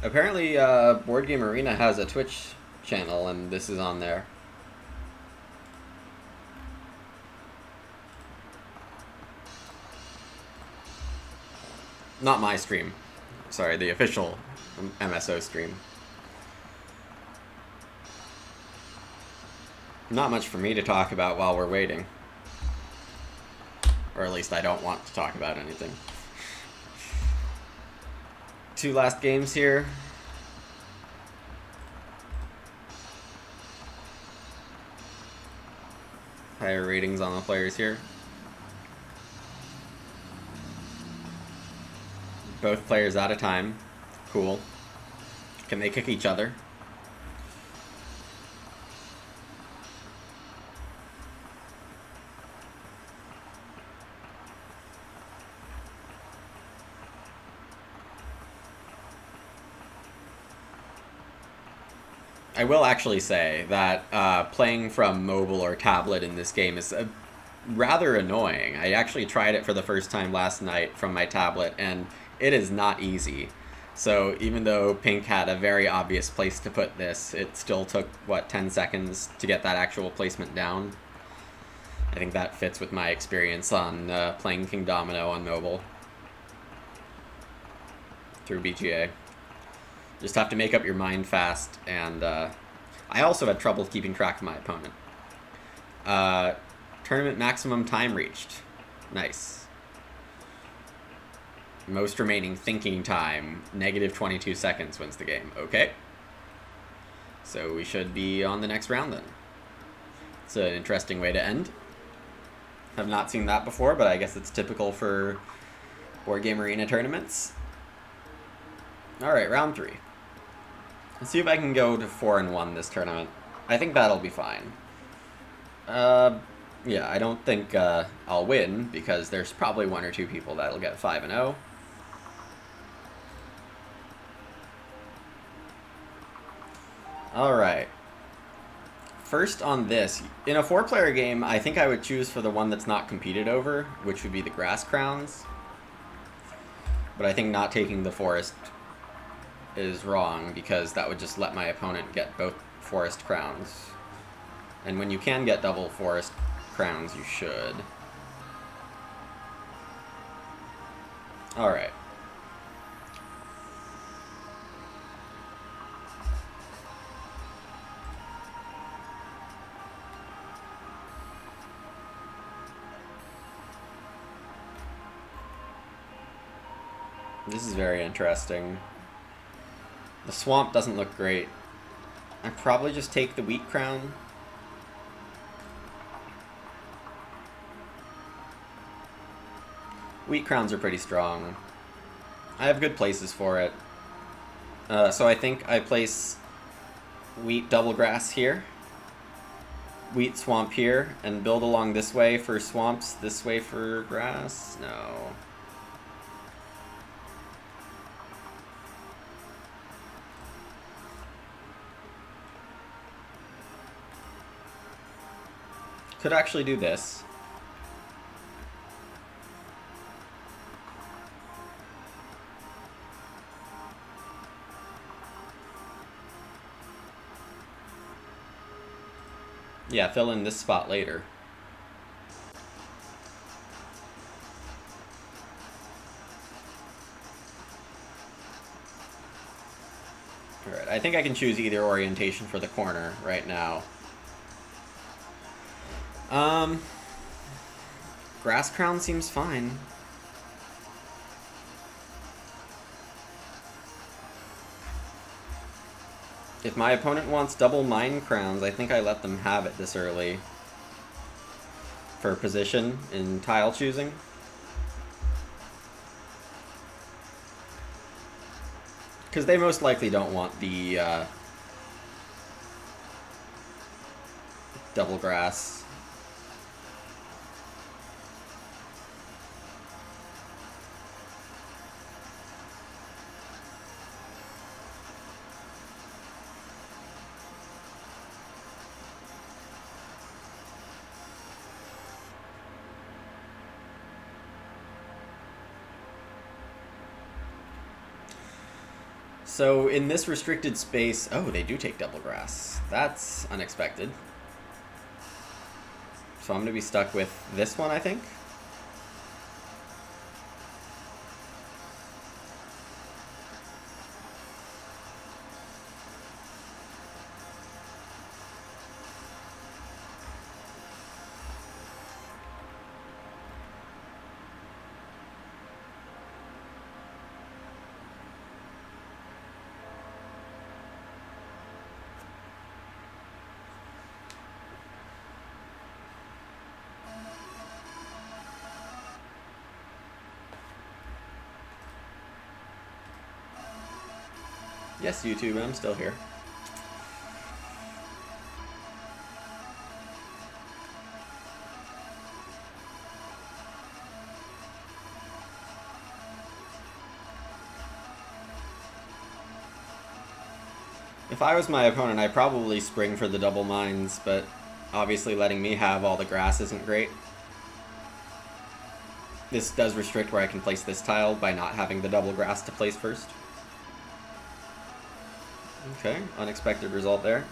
Apparently, Board Game Arena has a Twitch channel, and this is on there. Not my stream. Sorry, the official MSO stream. Not much for me to talk about while we're waiting. Or at least I don't want to talk about anything. 2 last games here. Higher ratings on the players here. Both players out of time. Cool. Can they kick each other? I will actually say that playing from mobile or tablet in this game is rather annoying. I actually tried it for the first time last night from my tablet, and it is not easy. So even though Pink had a very obvious place to put this, it still took, what, 10 seconds to get that actual placement down? I think that fits with my experience on playing Kingdomino on mobile through BGA. Just have to make up your mind fast, and I also had trouble keeping track of my opponent. Tournament maximum time reached. Nice. Most remaining thinking time, negative 22 seconds wins the game. Okay. So we should be on the next round then. It's an interesting way to end. I've not seen that before, but I guess it's typical for Board Game Arena tournaments. Alright, round 3. Let's see if I can go to 4-1 this tournament. I think that'll be fine. Yeah, I don't think I'll win, because there's probably 1 or 2 people that'll get 5-0. Alright. First on this, in a 4-player game, I think I would choose for the one that's not competed over, which would be the grass crowns. But I think not taking the forest is wrong, because that would just let my opponent get both forest crowns. And when you can get double forest crowns, you should. Alright. This is very interesting. The swamp doesn't look great. I'd probably just take the wheat crown. Wheat crowns are pretty strong. I have good places for it. So I think I place wheat double grass here, wheat swamp here, and build along this way for swamps, this way for grass? No. Could actually do this. Yeah, fill in this spot later. Alright, I think I can choose either orientation for the corner right now. Grass crown seems fine. If my opponent wants double mine crowns, I think I let them have it this early for position in tile choosing. Because they most likely don't want the double grass. So in this restricted space, oh, they do take double grass. That's unexpected. So I'm going to be stuck with this one, I think. Yes, YouTube, I'm still here. If I was my opponent, I'd probably spring for the double mines, but obviously letting me have all the grass isn't great. This does restrict where I can place this tile by not having the double grass to place first. Okay, unexpected result there.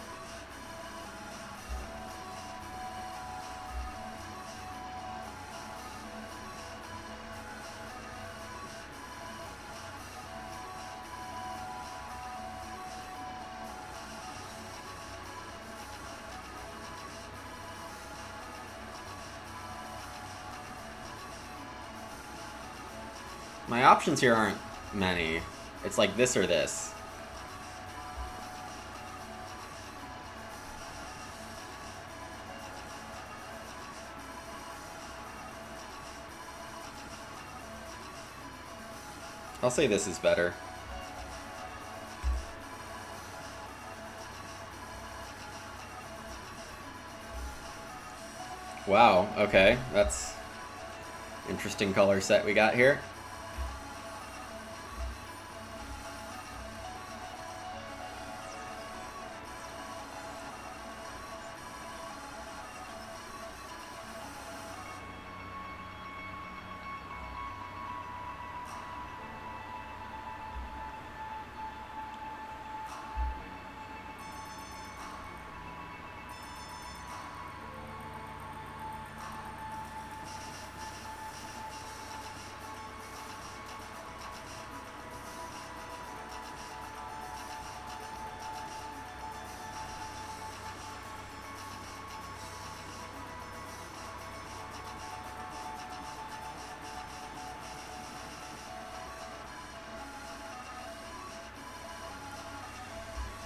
My options here aren't many. It's like this or this. I'll say this is better. Wow, okay, that's interesting color set we got here.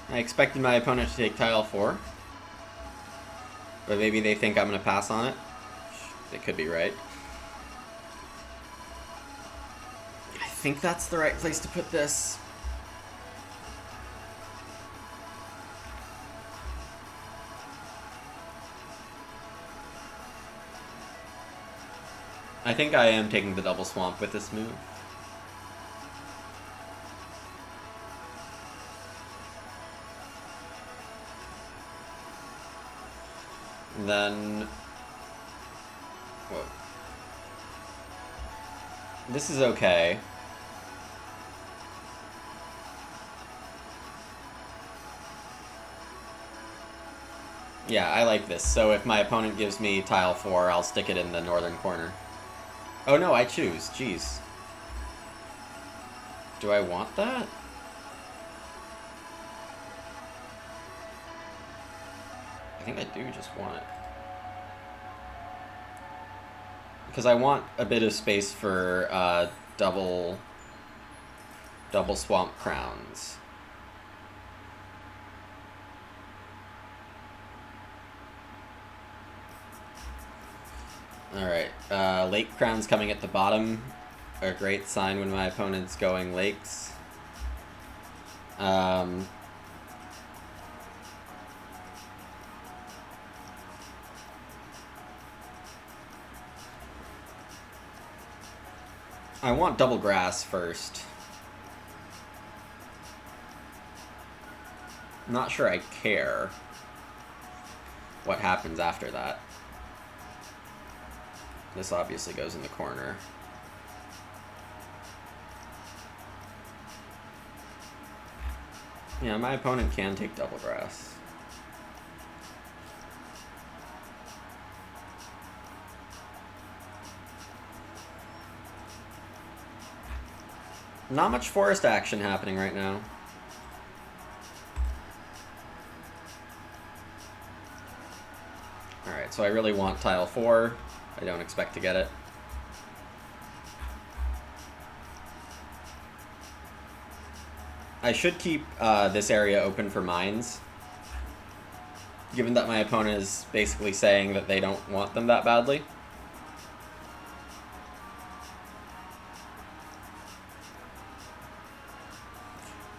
I expected my opponent to take tile 4. But maybe they think I'm going to pass on it. They could be right. I think that's the right place to put this. I think I am taking the double swamp with this move. And then... Whoa. This is okay. Yeah, I like this. So if my opponent gives me tile 4, I'll stick it in the northern corner. Oh no, I choose. Jeez. Do I want that? I think I do just want it. Because I want a bit of space for double swamp crowns. Alright, lake crowns coming at the bottom. A great sign when my opponent's going lakes. I want double grass first. I'm not sure I care what happens after that. This obviously goes in the corner. Yeah, my opponent can take double grass. Not much forest action happening right now. Alright, so I really want tile 4. I don't expect to get it. I should keep this area open for mines, given that my opponent is basically saying that they don't want them that badly.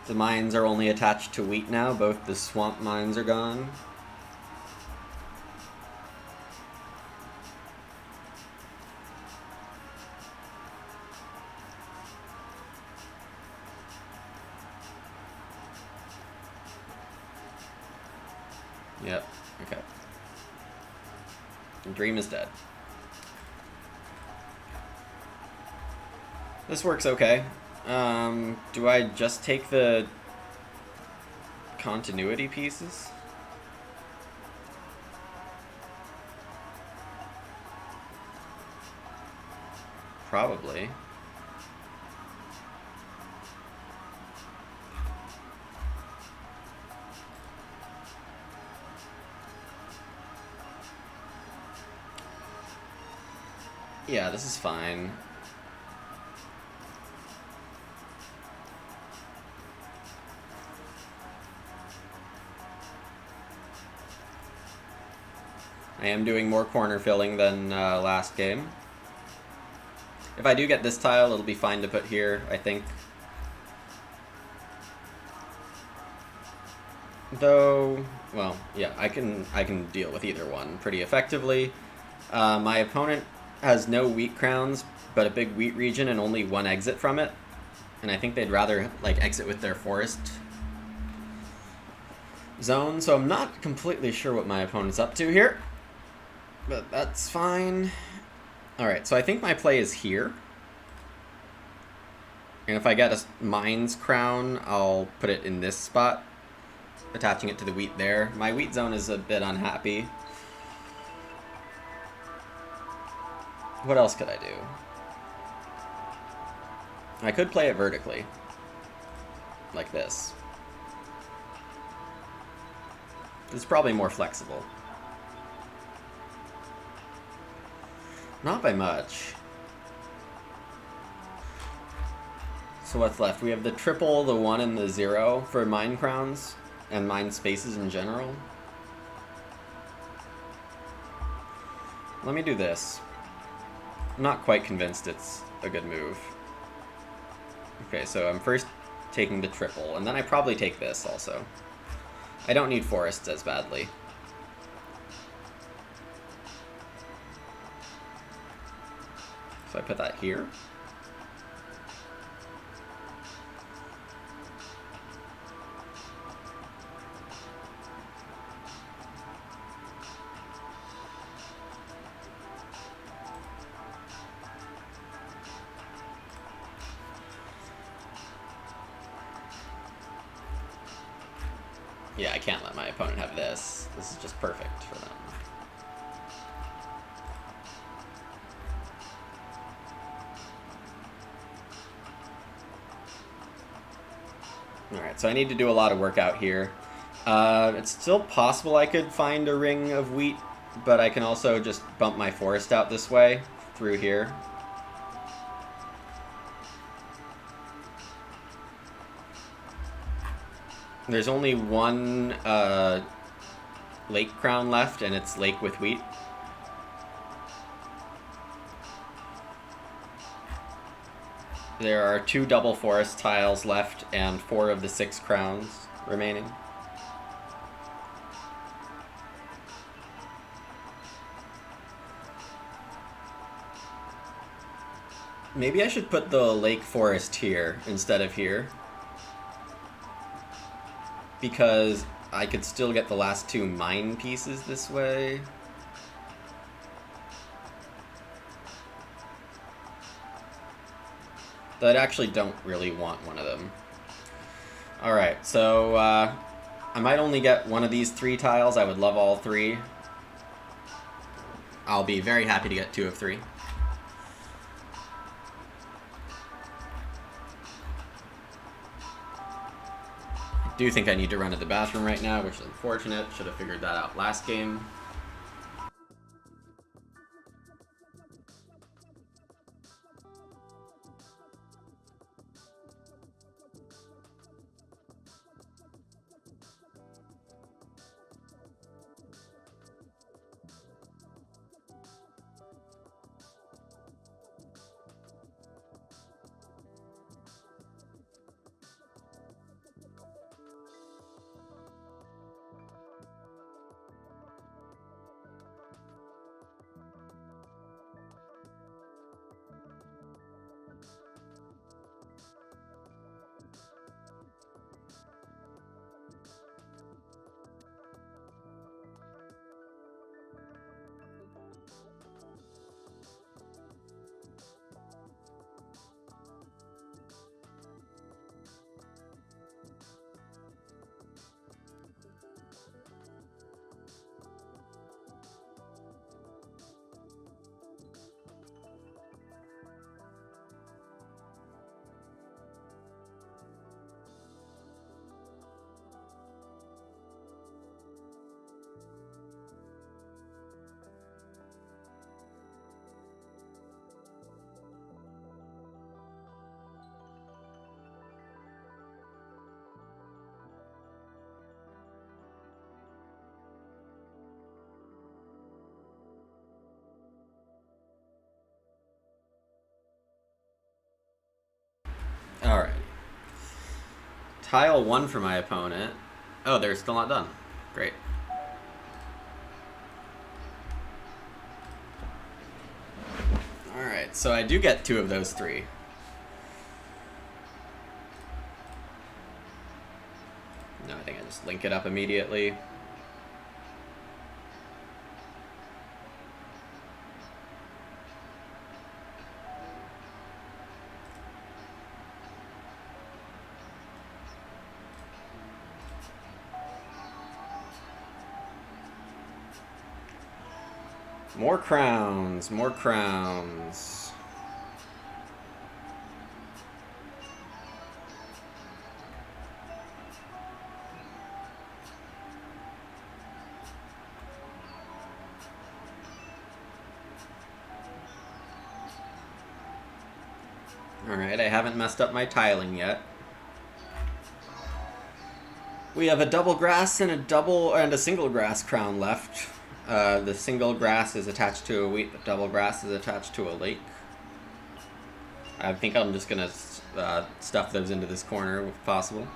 The mines are only attached to wheat now. Both the swamp mines are gone. Yep, okay. The dream is dead. This works okay. Do I just take the continuity pieces? Probably. Yeah, this is fine. I am doing more corner filling than last game. If I do get this tile, it'll be fine to put here, I think. Though, well, yeah, I can deal with either one pretty effectively. My opponent has no wheat crowns, but a big wheat region and only one exit from it. And I think they'd rather like exit with their forest zone, so I'm not completely sure what my opponent's up to here. But that's fine. Alright, so I think my play is here. And if I get a Mines Crown, I'll put it in this spot, attaching it to the wheat there. My wheat zone is a bit unhappy. What else could I do? I could play it vertically. Like this. It's probably more flexible. Not by much. So what's left? We have the triple, the 1, and the 0 for mine crowns, and mine spaces in general. Let me do this. I'm not quite convinced it's a good move. Okay, so I'm first taking the triple, and then I probably take this also. I don't need forests as badly. So I put that here. Yeah, I can't let my opponent have this. This is just perfect for them. Alright, so I need to do a lot of work out here. It's still possible I could find a ring of wheat, but I can also just bump my forest out this way, through here. There's only one lake crown left, and it's lake with wheat. There are 2 double forest tiles left, and 4 of the 6 crowns remaining. Maybe I should put the lake forest here instead of here, because I could still get the last 2 mine pieces this way. Though I actually don't really want one of them. Alright, so I might only get one of these 3 tiles. I would love all 3. I'll be very happy to get 2 of 3. I do think I need to run to the bathroom right now, which is unfortunate. Should have figured that out last game. Alright. Tile 1 for my opponent. Oh, they're still not done. Great. Alright, so I do get 2 of those 3. No, I think I just link it up immediately. More crowns, more crowns. Alright, I haven't messed up my tiling yet. We have a double grass and a single grass crown left. The single grass is attached to a wheat, the double grass is attached to a lake. I think I'm just gonna stuff those into this corner if possible.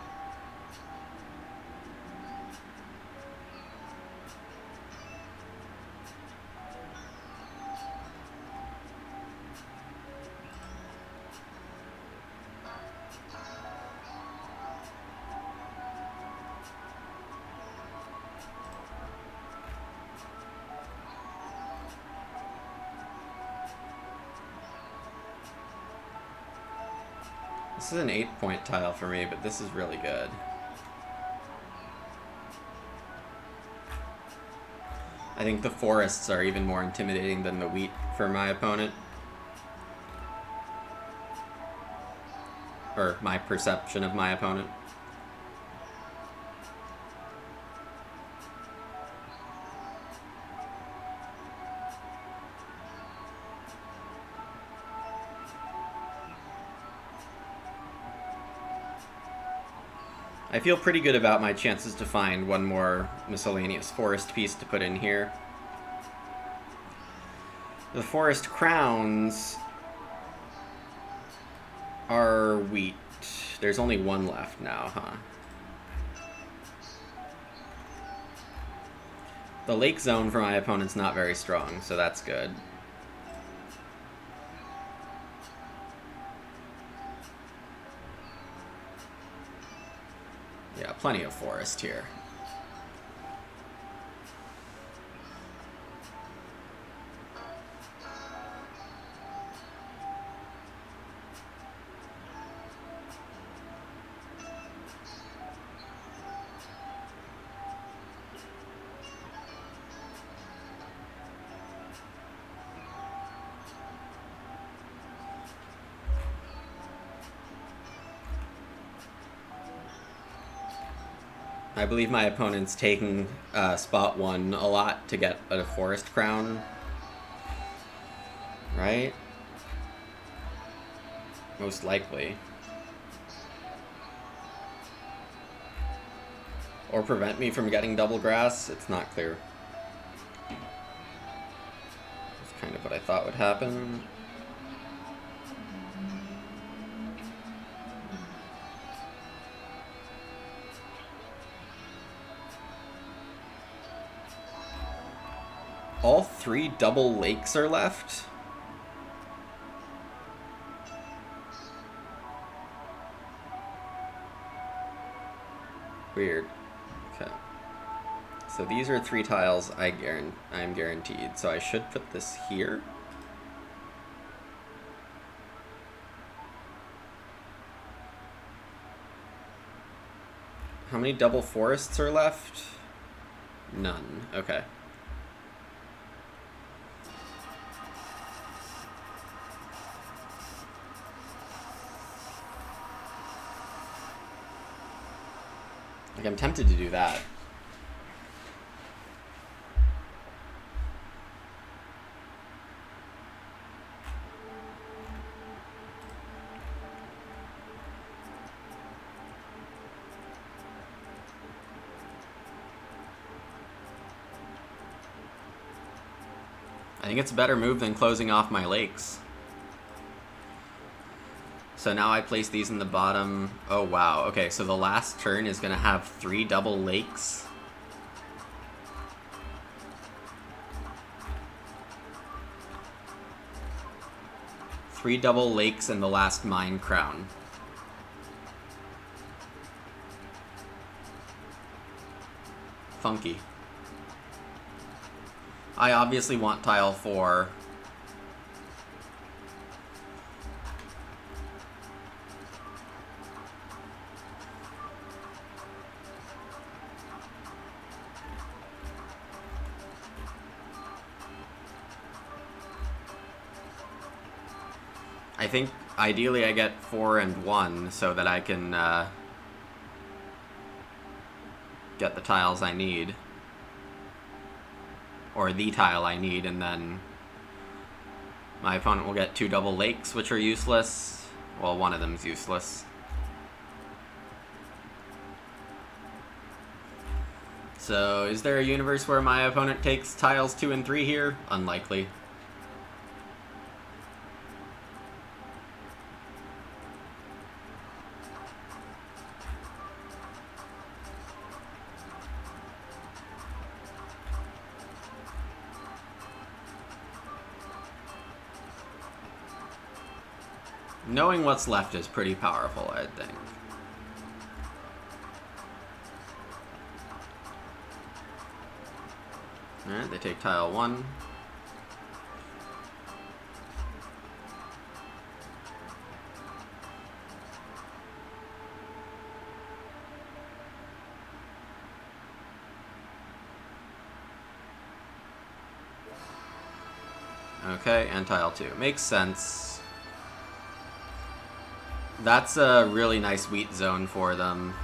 This is an 8-point tile for me, but this is really good. I think the forests are even more intimidating than the wheat for my opponent. Or my perception of my opponent. I feel pretty good about my chances to find one more miscellaneous forest piece to put in here. The forest crowns are wheat. There's only one left now, huh? The lake zone for my opponent's not very strong, so that's good. Yeah, plenty of forest here. I believe my opponent's taking spot 1 a lot to get a forest crown. Right? Most likely. Or prevent me from getting double grass? It's not clear. That's kind of what I thought would happen. All 3 double lakes are left? Weird. Okay. So these are 3 tiles I'm guaranteed. So I should put this here. How many double forests are left? None. Okay. Like, I'm tempted to do that. I think it's a better move than closing off my lakes. So now I place these in the bottom. Oh, wow. Okay, so the last turn is going to have 3 double lakes. Three double lakes and the last mine crown. Funky. I obviously want tile 4. I think ideally I get 4 and 1 so that I can get the tiles I need. Or the tile I need, and then my opponent will get 2 double lakes, which are useless. Well, one of them's useless. So, is there a universe where my opponent takes tiles 2 and 3 here? Unlikely. Knowing what's left is pretty powerful, I think. Alright, they take tile 1. Okay, and tile 2. Makes sense. That's a really nice wheat zone for them.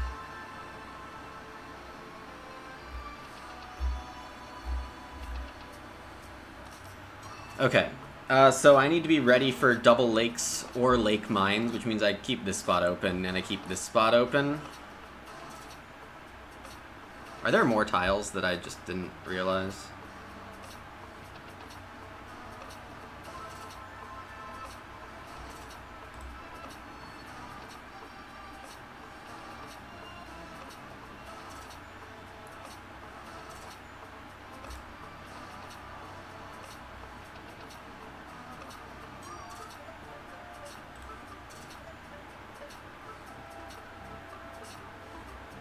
Okay, so I need to be ready for double lakes or lake mines, which means I keep this spot open, and I keep this spot open. Are there more tiles that I just didn't realize?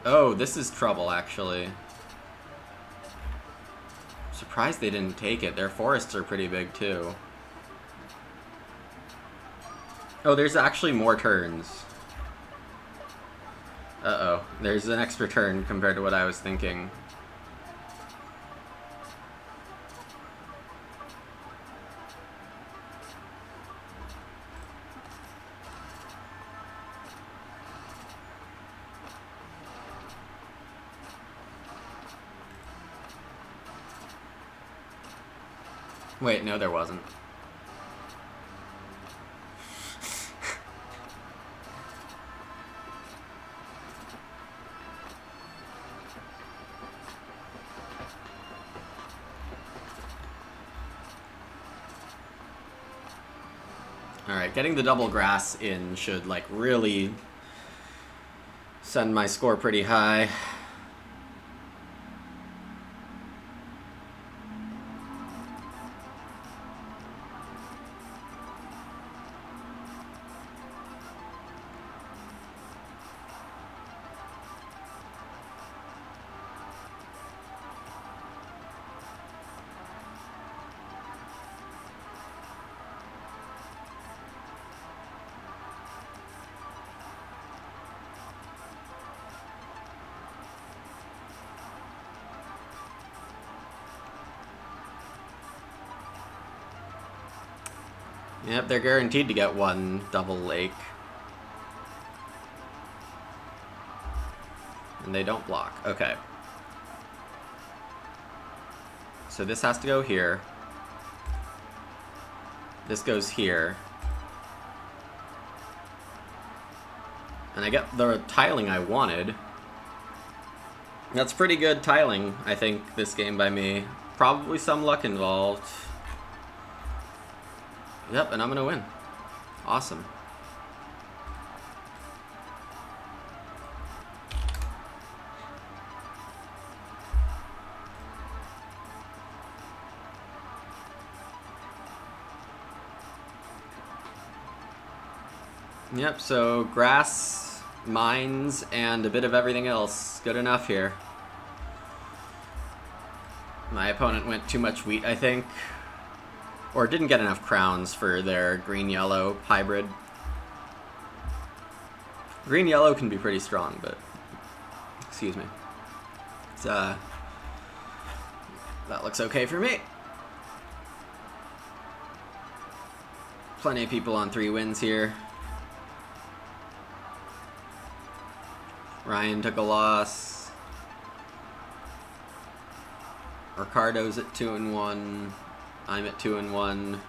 Oh, this is trouble, actually. Surprised they didn't take it. Their forests are pretty big, too. Oh, there's actually more turns. Uh-oh. There's an extra turn compared to what I was thinking. Wait, no, there wasn't. Alright, getting the double grass in should, like, really send my score pretty high. Yep, they're guaranteed to get 1 double lake. And they don't block. Okay. So this has to go here. This goes here. And I get the tiling I wanted. That's pretty good tiling, I think, this game by me. Probably some luck involved. Yep, and I'm gonna win. Awesome. Yep, so grass, mines, and a bit of everything else. Good enough here. My opponent went too much wheat, I think. Or didn't get enough crowns for their green-yellow hybrid. Green-yellow can be pretty strong, but... Excuse me. It's, that looks okay for me. Plenty of people on 3 wins here. Ryan took a loss. Ricardo's at 2-1. I'm at 2-1.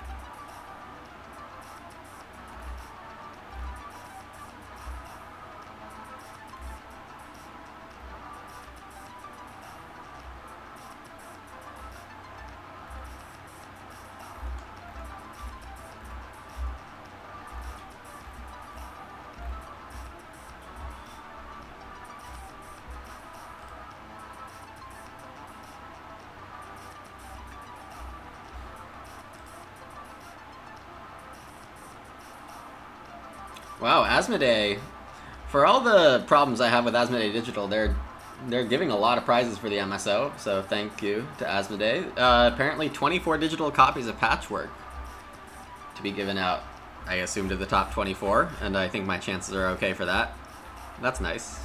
Wow, Asmodee. For all the problems I have with Asmodee Digital, they're giving a lot of prizes for the MSO, so thank you to Asmodee. Apparently 24 digital copies of Patchwork to be given out, I assume, to the top 24, and I think my chances are okay for that. That's nice.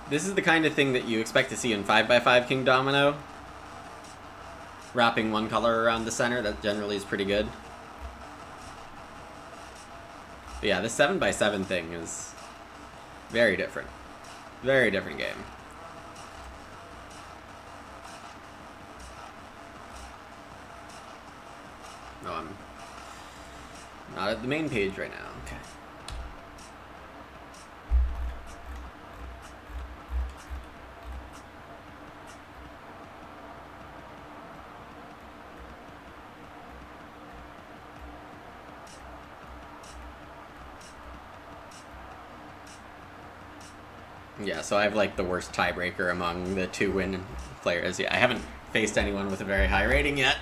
This is the kind of thing that you expect to see in 5x5 Kingdomino. Wrapping one color around the center, that generally is pretty good. But yeah, this 7x7 thing is very different. Very different game. Oh, I'm not at the main page right now. Okay. Yeah, so I have like the worst tiebreaker among the 2-win players. Yeah, I haven't faced anyone with a very high rating yet,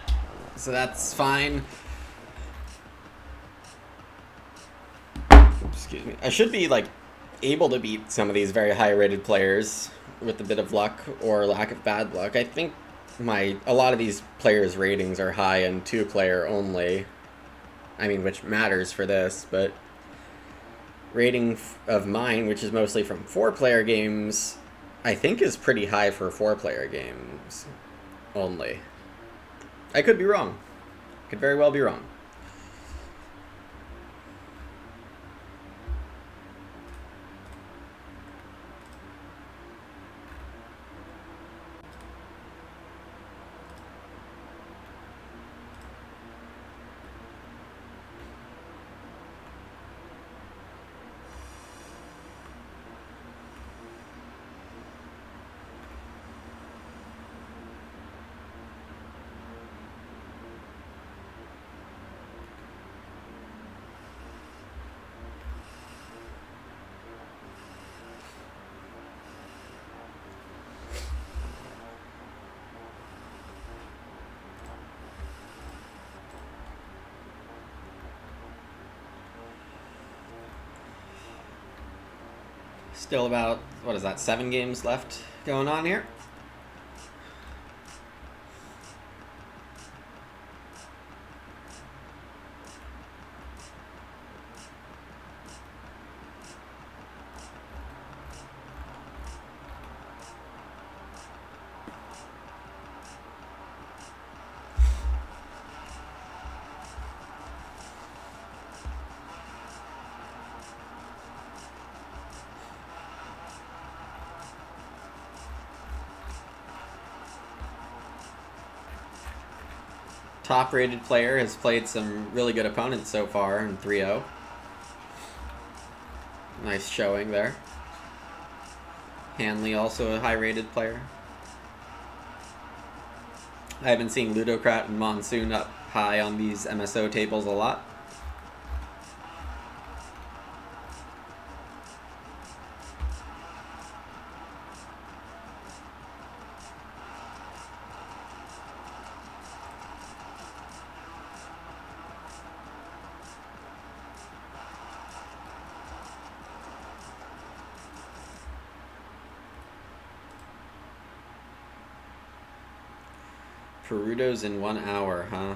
so that's fine. Excuse me. I should be like able to beat some of these very high rated players with a bit of luck or lack of bad luck. I think a lot of these players' ratings are high and 2-player only. I mean, which matters for this, but rating of mine, which is mostly from 4-player games, I think is pretty high for 4-player games only. I could be wrong. Could very well be wrong. Still about, what is that, 7 games left going on here? top-rated player has played some really good opponents so far in 3-0. Nice showing there. Hanley, also a high-rated player. I have been seeing Ludocrat and Monsoon up high on these MSO tables a lot. Perudo's in 1 hour, huh?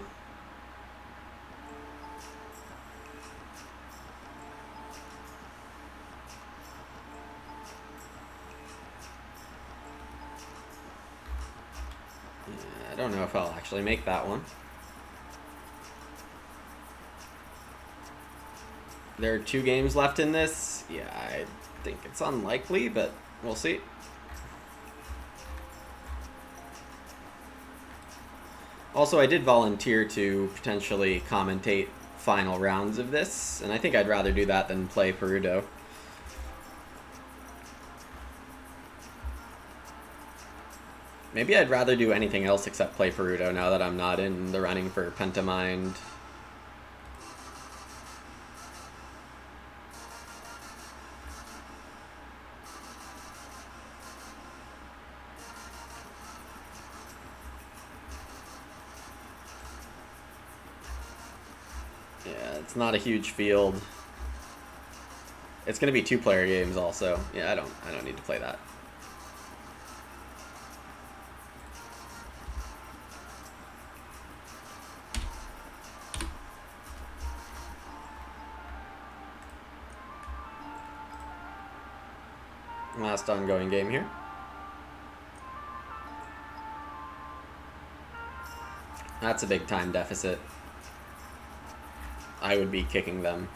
Yeah, I don't know if I'll actually make that one. There are 2 games left in this. Yeah, I think it's unlikely, but we'll see. Also, I did volunteer to potentially commentate final rounds of this, and I think I'd rather do that than play Perudo. Maybe I'd rather do anything else except play Perudo now that I'm not in the running for Pentamind. Yeah, it's not a huge field. It's gonna be 2-player games also. Yeah, I don't need to play that. Last ongoing game here. That's a big time deficit. I would be kicking them.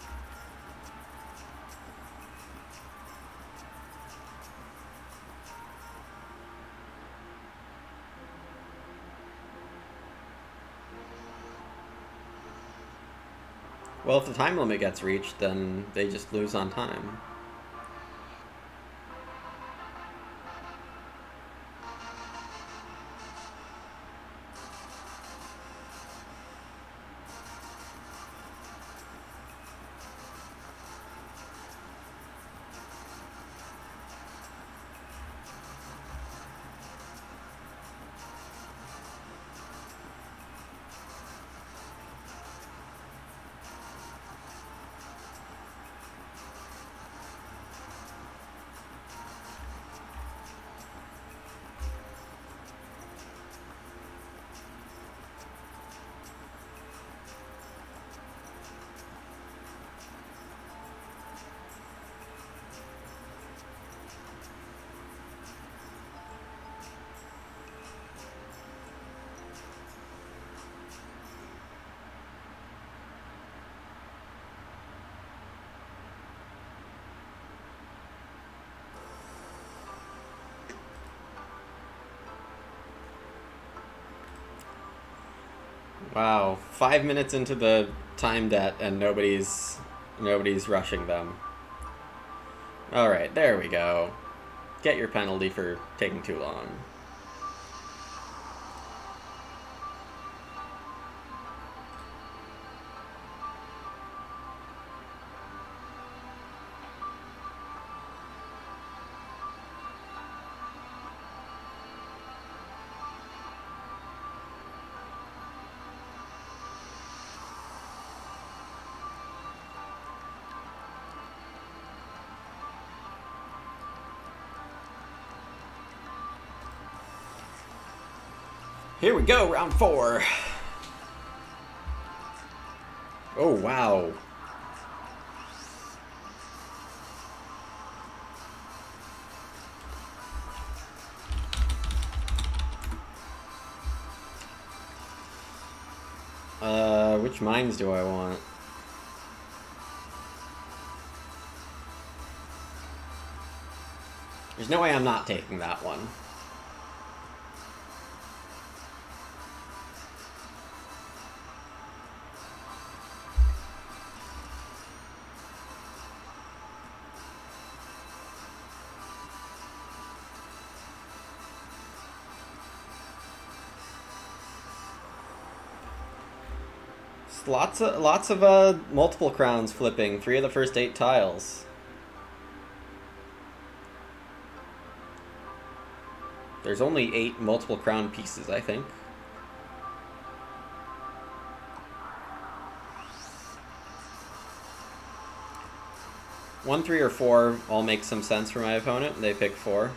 Well, if the time limit gets reached, then they just lose on time. Wow, 5 minutes into the time debt and nobody's rushing them. All right, there we go. Get your penalty for taking too long. Here we go, round 4. Oh, wow. Which mines do I want? There's no way I'm not taking that one. Just lots of multiple crowns flipping. 3 of the first 8 tiles. There's only 8 multiple crown pieces, I think. One, 3, or 4 all make some sense for my opponent. They pick 4.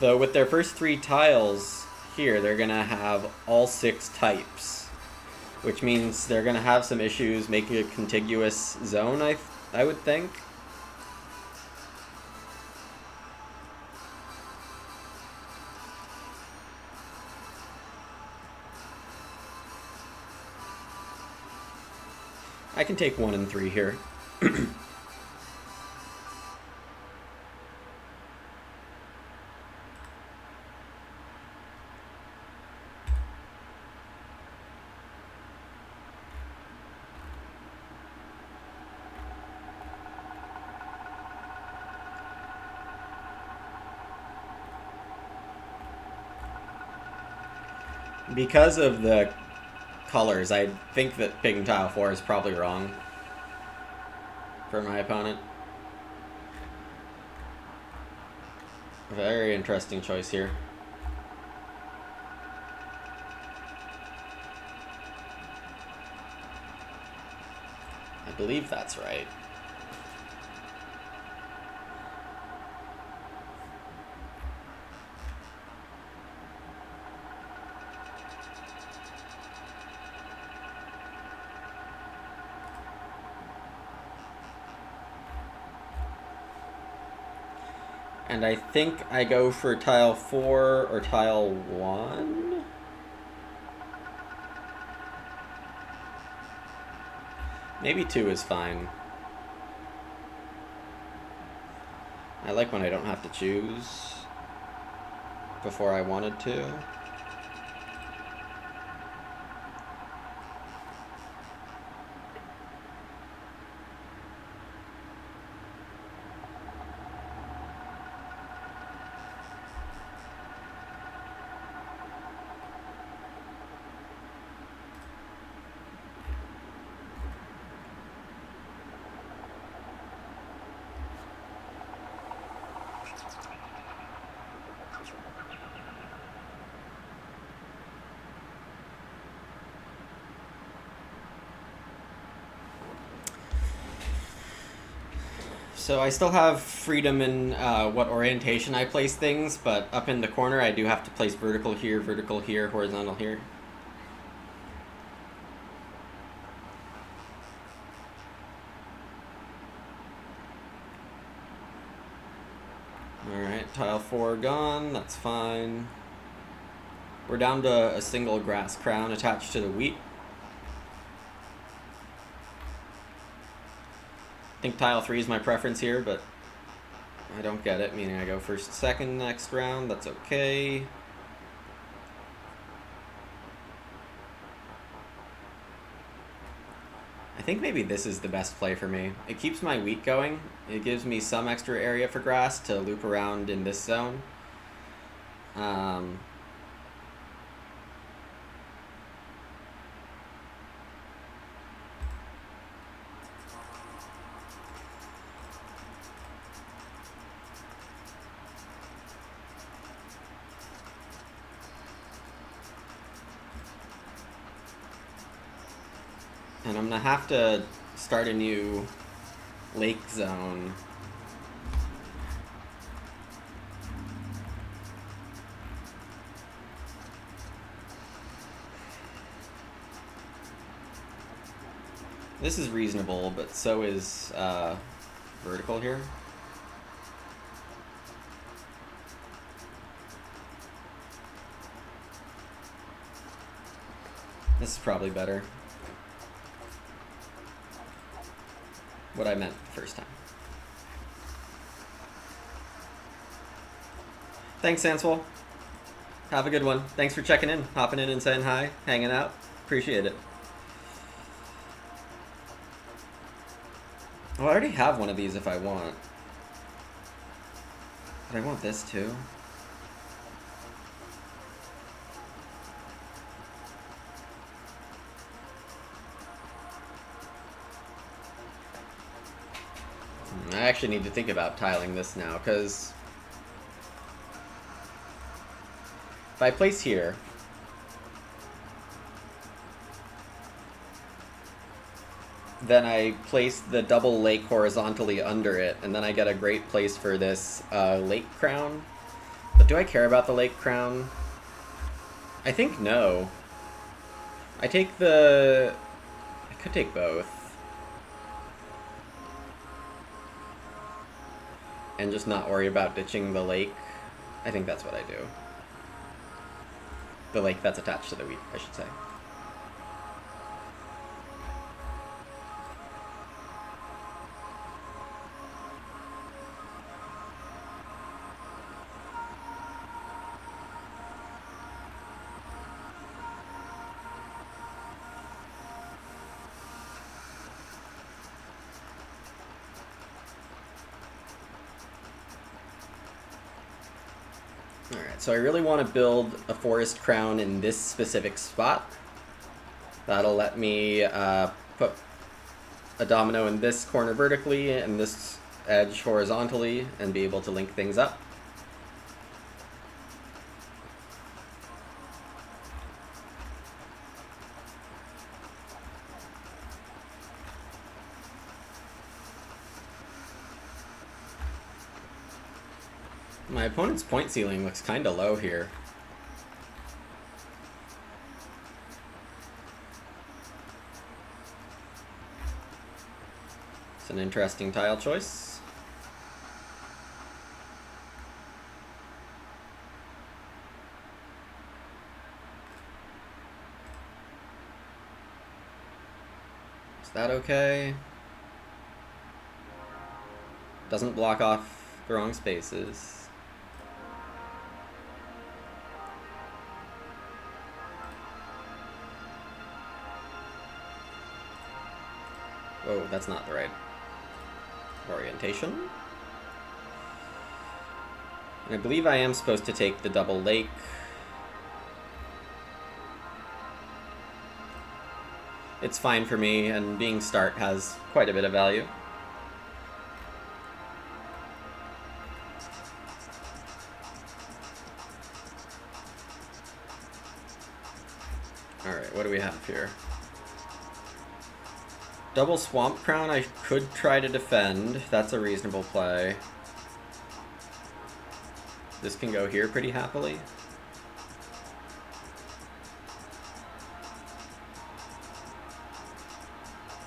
Though with their first 3 tiles here, they're going to have all 6 types, which means they're going to have some issues making a contiguous zone, I would think. I can take 1 and 3 here. Because of the colors, I think that picking tile 4 is probably wrong for my opponent. Very interesting choice here. I believe that's right. And I think I go for tile 4 or tile 1. Maybe 2 is fine. I like when I don't have to choose before I wanted to. So I still have freedom in what orientation I place things, but up in the corner I do have to place vertical here, horizontal here. Alright, tile 4 gone, that's fine. We're down to a single grass crown attached to the wheat. I think tile 3 is my preference here, but I don't get it, meaning I go first, second next round. That's okay. I think maybe this is the best play for me. It keeps my wheat going. It gives me some extra area for grass to loop around in this zone. And I'm going to have to start a new lake zone. This is reasonable, but so is vertical here. This is probably better. What I meant the first time. Thanks, Sanswell. Have a good one. Thanks for checking in, hopping in and saying hi, hanging out. Appreciate it. Oh, I already have one of these if I want. But I want this too. I actually need to think about tiling this now, because if I place here, then I place the double lake horizontally under it, and then I get a great place for this lake crown. But do I care about the lake crown? I think no. I take the... I could take both. And just not worry about ditching the lake. I think that's what I do. The lake that's attached to the wheat, I should say. Alright, so I really want to build a forest crown in this specific spot. That'll let me put a domino in this corner vertically and this edge horizontally and be able to link things up. My opponent's point ceiling looks kind of low here. It's an interesting tile choice. Is that okay? Doesn't block off the wrong spaces. Oh, that's not the right orientation. And I believe I am supposed to take the double lake. It's fine for me, and being start has quite a bit of value. Alright, what do we have here? Double Swamp Crown I could try to defend. That's a reasonable play. This can go here pretty happily.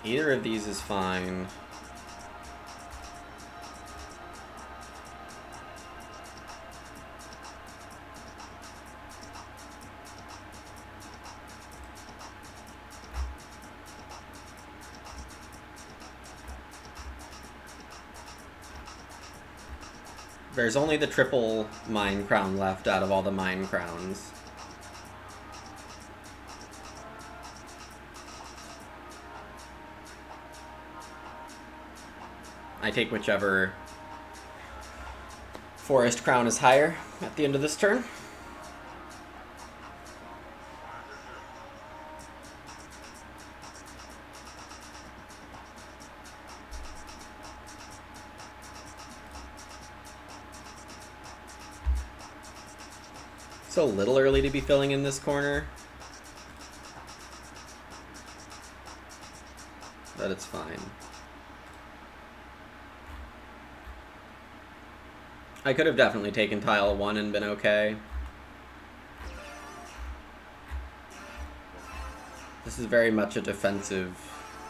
Either of these is fine. There's only the triple mine crown left out of all the mine crowns. I take whichever forest crown is higher at the end of this turn. It's a little early to be filling in this corner, but it's fine. I could have definitely taken tile 1 and been okay. This is very much a defensive...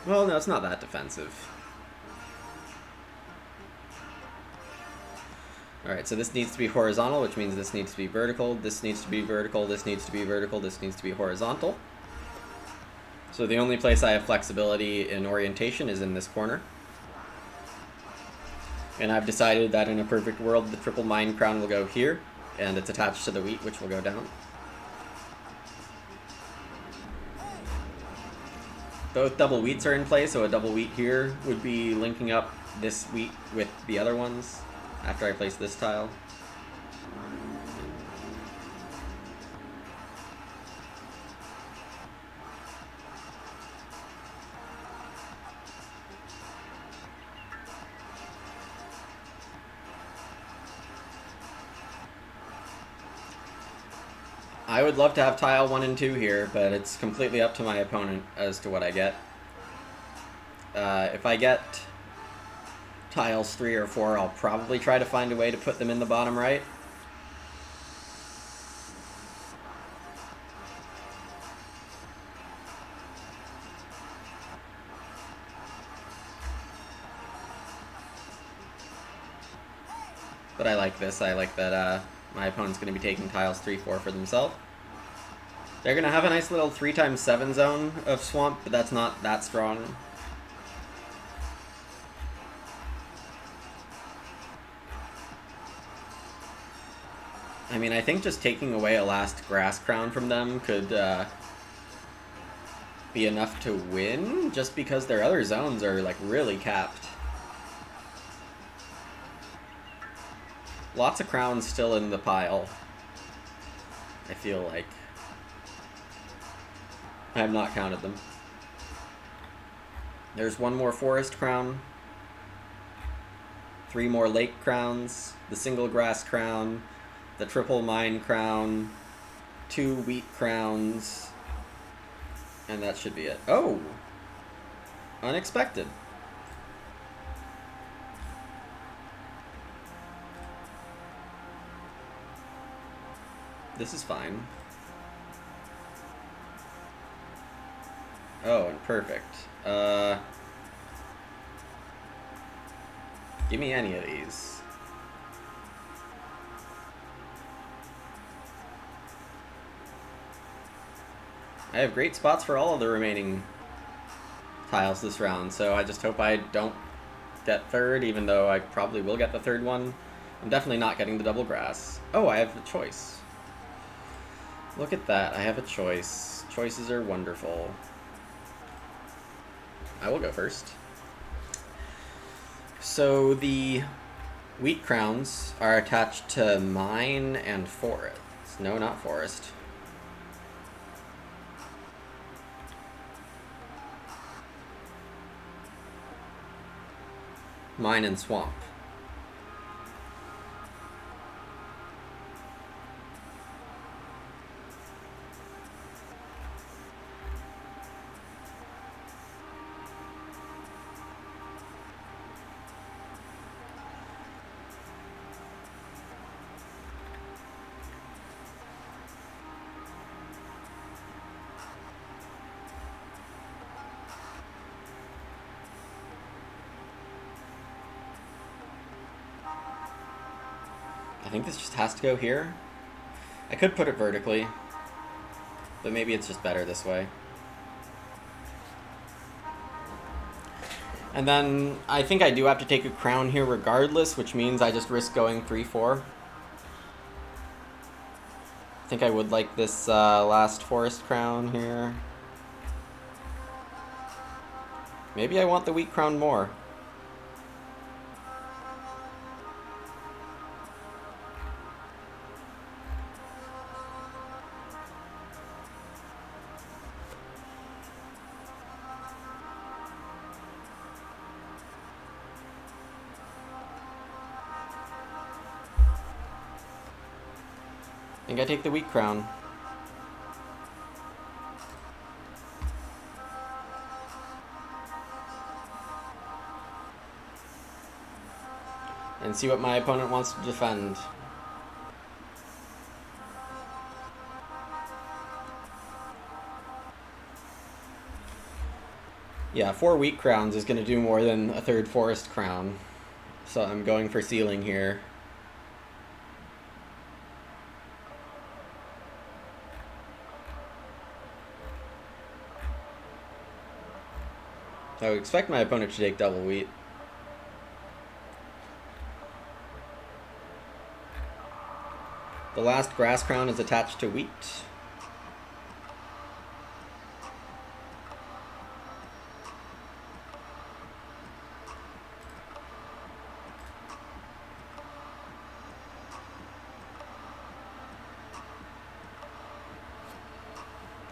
Well, no, it's not that defensive. Alright, so this needs to be horizontal, which means this needs to be vertical, this needs to be vertical, this needs to be vertical, this needs to be horizontal. So the only place I have flexibility in orientation is in this corner. And I've decided that in a perfect world, the triple mine crown will go here, and it's attached to the wheat, which will go down. Both double wheats are in play, so a double wheat here would be linking up this wheat with the other ones after I place this tile. I would love to have tile 1 and 2 here, but it's completely up to my opponent as to what I get. If I get tiles 3 or 4, I'll probably try to find a way to put them in the bottom right. But I like this. I like that my opponent's going to be taking tiles 3, 4 for themselves. They're going to have a nice little 3x7 zone of swamp, but that's not that strong. I mean, I think just taking away a last grass crown from them could be enough to win, just because their other zones are like really capped. Lots of crowns still in the pile, I feel like. I have not counted them. There's 1 more forest crown, 3 more lake crowns, the single grass crown, the triple mine crown, 2 wheat crowns, and that should be it. Oh! Unexpected. This is fine. Oh, and perfect. Give me any of these. I have great spots for all of the remaining tiles this round, so I just hope I don't get third, even though I probably will get the third one. I'm definitely not getting the double grass. Oh, I have a choice. Look at that, I have a choice. Choices are wonderful. I will go first. So the wheat crowns are attached to mine and forest. No, not forest. Mine and swamp. I think this just has to go here. I could put it vertically, but maybe it's just better this way. And then I think I do have to take a crown here regardless, which means I just risk going 3-4. I think I would like this last forest crown here. Maybe I want the wheat crown more. I think I take the wheat crown. And see what my opponent wants to defend. Yeah, 4 wheat crowns is going to do more than a third forest crown. So I'm going for ceiling here. I would expect my opponent to take double wheat. The last grass crown is attached to wheat.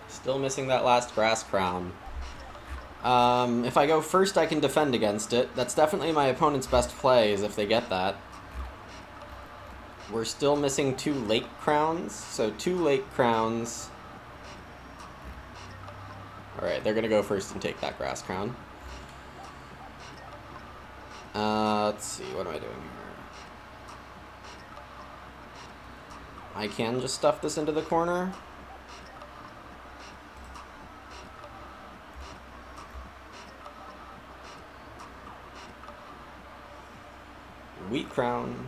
Still missing that last grass crown. If I go first, I can defend against it. That's definitely my opponent's best play, is if they get that. We're still missing 2 lake crowns, so 2 lake crowns. Alright, they're gonna go first and take that grass crown. Let's see, what am I doing here? I can just stuff this into the corner. Wheat crown.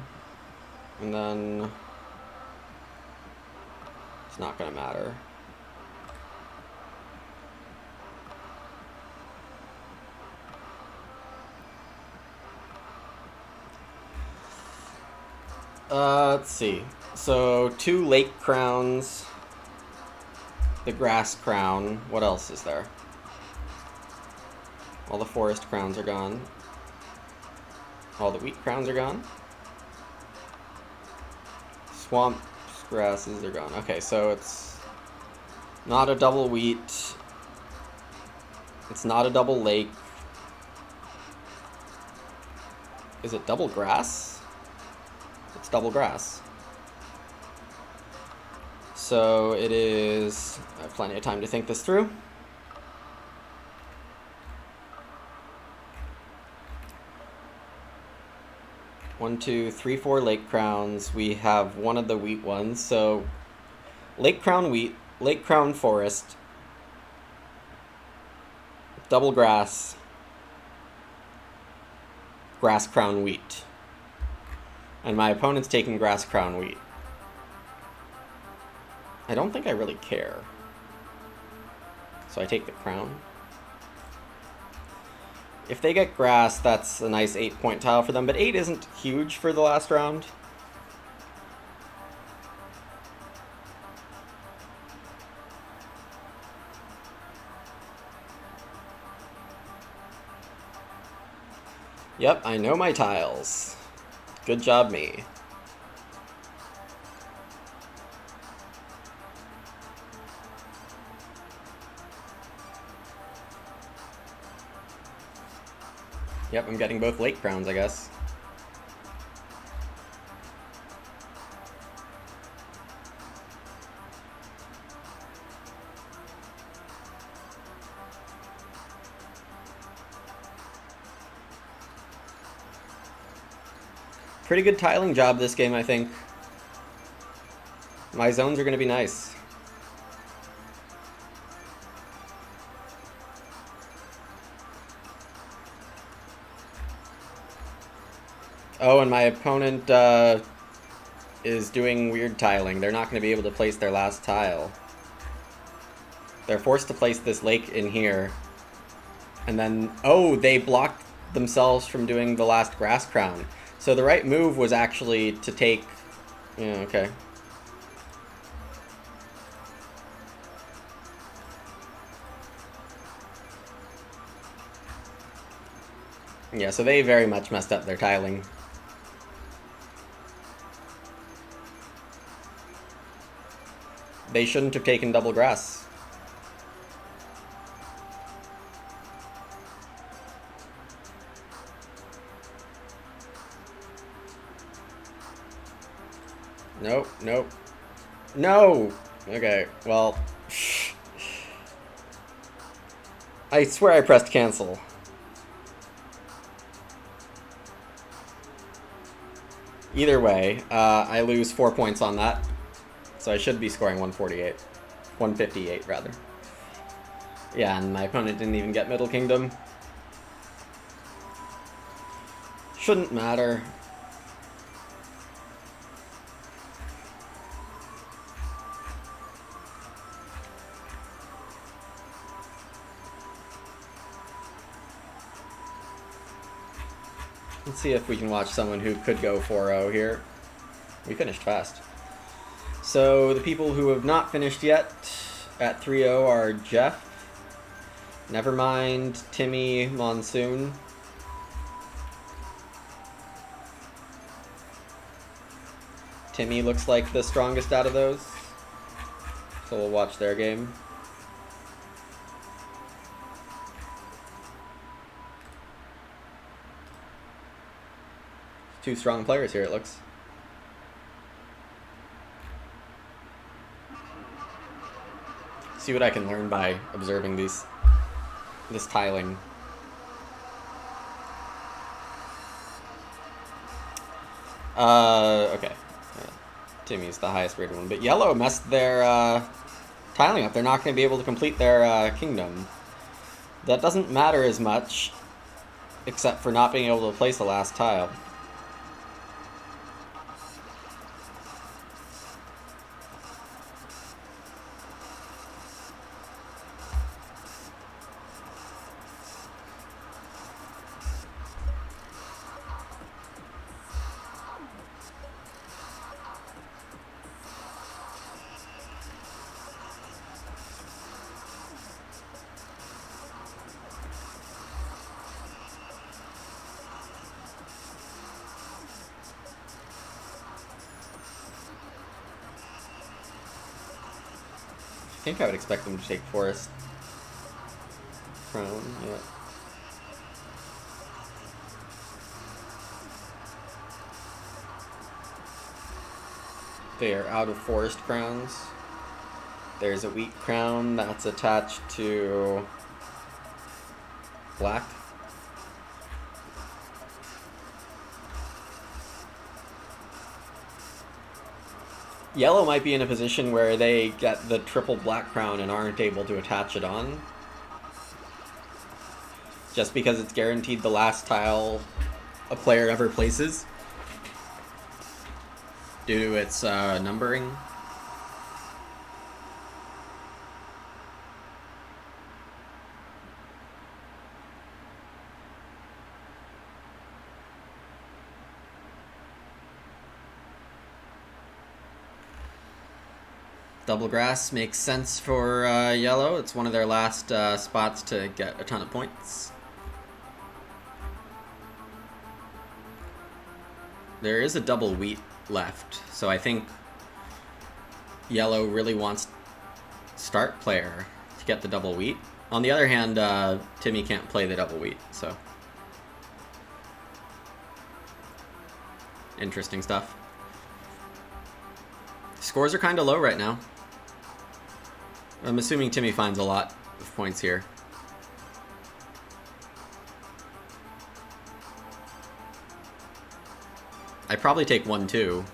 And then it's not gonna matter. Let's see. So 2 lake crowns, the grass crown. What else is there? All the forest crowns are gone. All the wheat crowns are gone. Swamp grasses are gone. Okay, so it's not a double wheat. It's not a double lake. Is it double grass? It's double grass. So it is... I have plenty of time to think this through. One, two, three, 4 lake crowns. We have one of the wheat ones. So lake crown wheat, lake crown forest, double grass, grass crown wheat. And my opponent's taking grass crown wheat. I don't think I really care. So I take the crown. If they get grass, that's a nice 8-point tile for them, but 8 isn't huge for the last round. Yep, I know my tiles. Good job, me. Yep, I'm getting both lake crowns, I guess. Pretty good tiling job this game, I think. My zones are going to be nice. Oh, and my opponent is doing weird tiling. They're not going to be able to place their last tile. They're forced to place this lake in here. And then, oh, they blocked themselves from doing the last grass crown. So the right move was actually to take... Yeah, okay. Yeah, so they very much messed up their tiling. They shouldn't have taken double grass. Nope, nope. No! Okay, well... I swear I pressed cancel. Either way, I lose 4 points on that. So I should be scoring 148. 158, rather. Yeah, and my opponent didn't even get Middle Kingdom. Shouldn't matter. Let's see if we can watch someone who could go 4-0 here. We finished fast. So the people who have not finished yet at 3-0 are Jeff, Nevermind, Timmy, Monsoon. Timmy looks like the strongest out of those. So we'll watch their game. Two strong players here, it looks. See what I can learn by observing this tiling. Okay. Timmy's the highest rated one. But yellow messed their tiling up. They're not going to be able to complete their kingdom. That doesn't matter as much, except for not being able to place the last tile. I think I would expect them to take Forest Crown, yeah. They are out of Forest Crowns. There's a Wheat Crown that's attached to Black. Yellow might be in a position where they get the triple Black Crown and aren't able to attach it on. Just because it's guaranteed the last tile a player ever places. Due to its numbering. Double grass makes sense for yellow. It's one of their last spots to get a ton of points. There is a double wheat left, so I think yellow really wants start player to get the double wheat. On the other hand, Timmy can't play the double wheat, so interesting stuff. Scores are kind of low right now. I'm assuming Timmy finds a lot of points here. I probably take 1-2.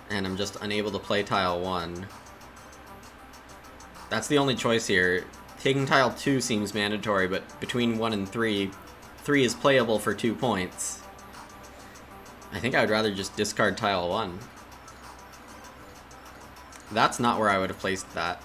And I'm just unable to play tile 1. That's the only choice here. Taking tile 2 seems mandatory, but between 1 and 3, 3 is playable for 2 points. I think I would rather just discard tile 1. That's not where I would have placed that.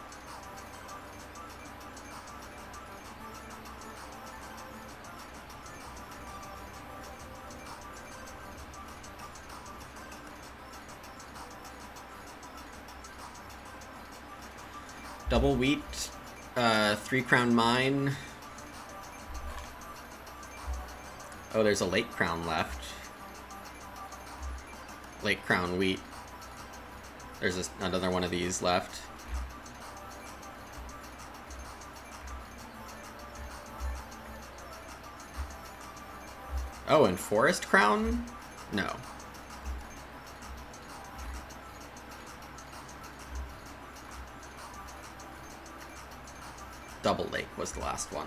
Double wheat, 3 crown mine. Oh, there's a late crown left. Late crown wheat. There's another one of these left. Oh, and forest crown? No. Double lake was the last one.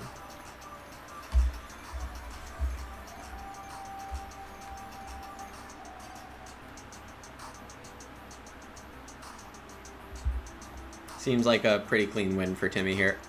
Seems like a pretty clean win for Timmy here.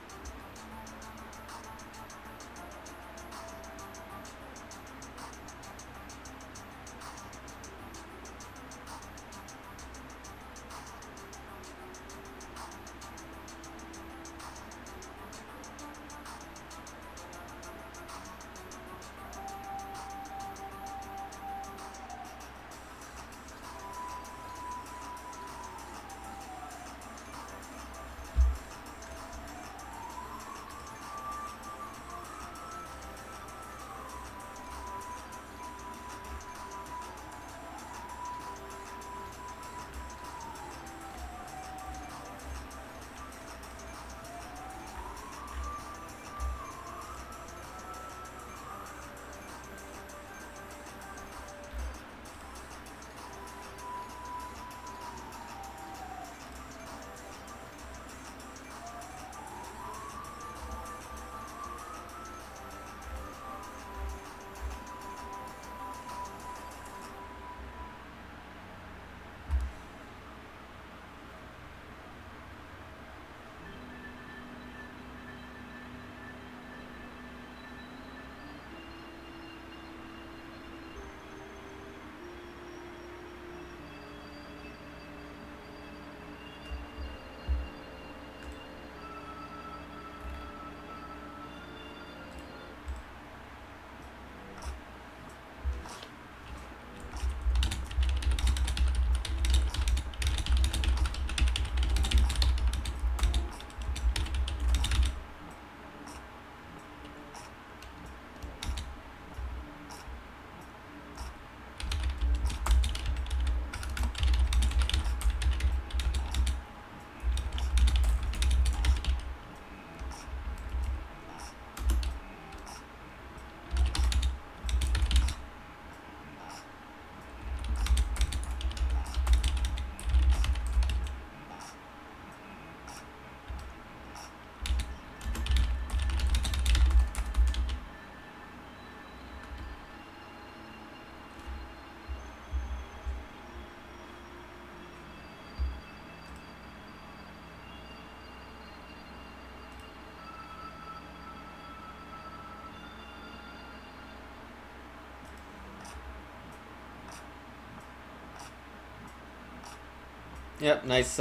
Yep, nice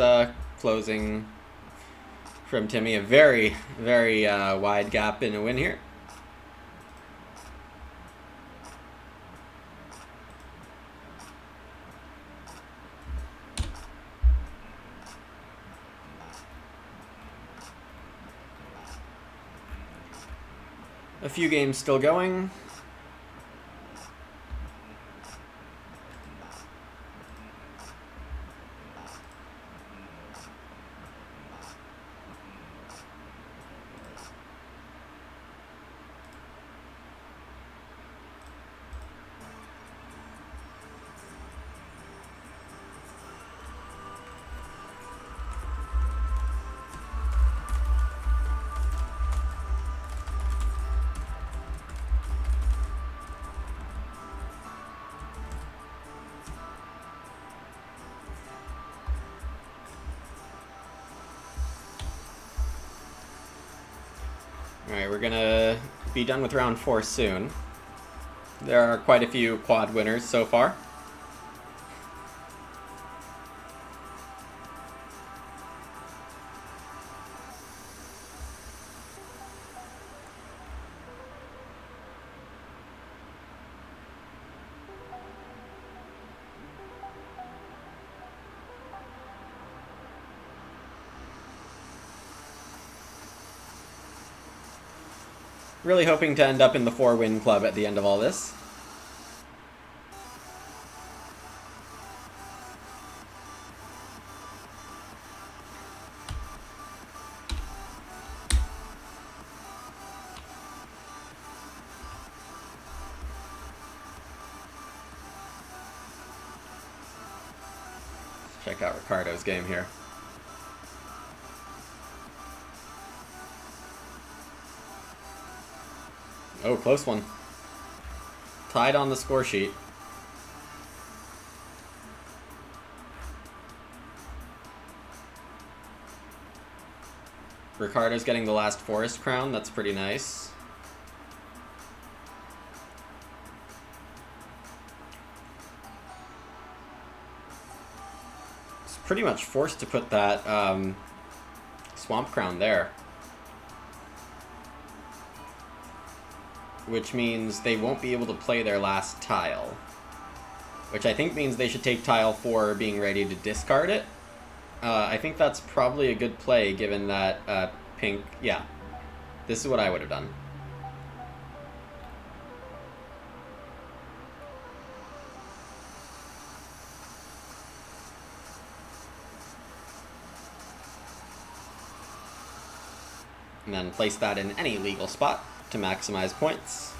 closing from Timmy. A very, very wide gap in a win here. A few games still going. Alright, we're gonna be done with round 4 soon. There are quite a few quad winners so far. Really hoping to end up in the 4-win club at the end of all this. Let's check out Ricardo's game here. Oh, close one. Tied on the score sheet. Ricardo's getting the last forest crown. That's pretty nice. It's pretty much forced to put that swamp crown there. Which means they won't be able to play their last tile. Which I think means they should take tile 4 being ready to discard it. I think that's probably a good play given that pink... Yeah, this is what I would have done. And then place that in any legal spot to maximize points.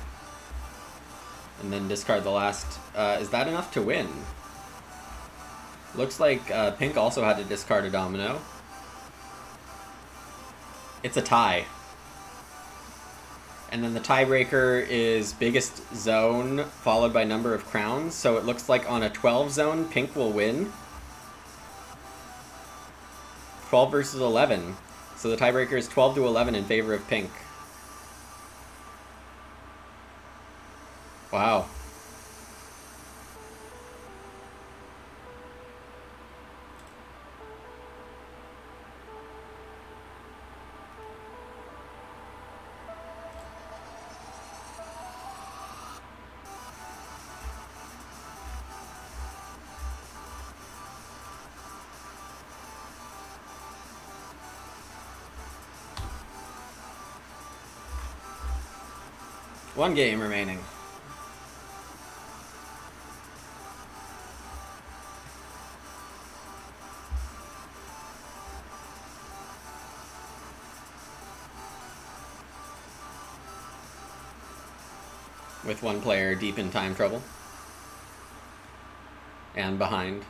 And then discard the last... is that enough to win? Looks like pink also had to discard a domino. It's a tie. And then the tiebreaker is biggest zone followed by number of crowns. So it looks like on a 12 zone, pink will win. 12 versus 11. So the tiebreaker is 12 to 11 in favor of pink. Wow. One game remaining. With one player deep in time trouble. And behind.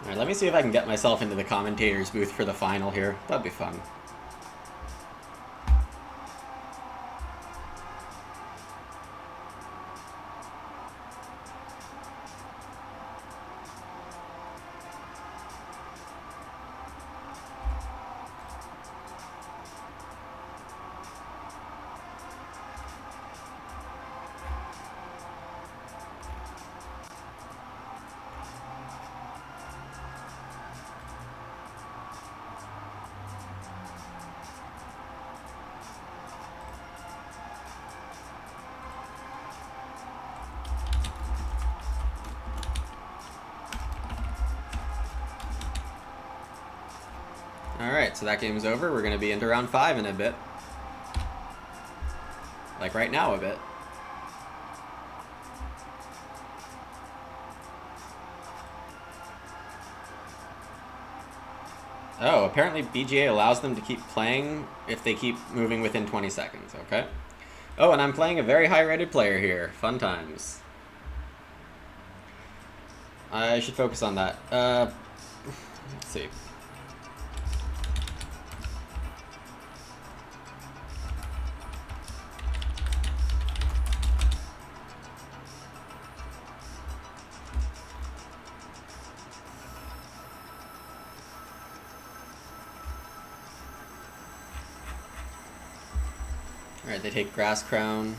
Alright, let me see if I can get myself into the commentator's booth for the final here. That'd be fun. Alright, so that game's over. We're going to be into round 5 in a bit. Like right now a bit. Oh, apparently BGA allows them to keep playing if they keep moving within 20 seconds, okay? Oh, and I'm playing a very high-rated player here. Fun times. I should focus on that. Let's see. Alright, they take Grass Crown.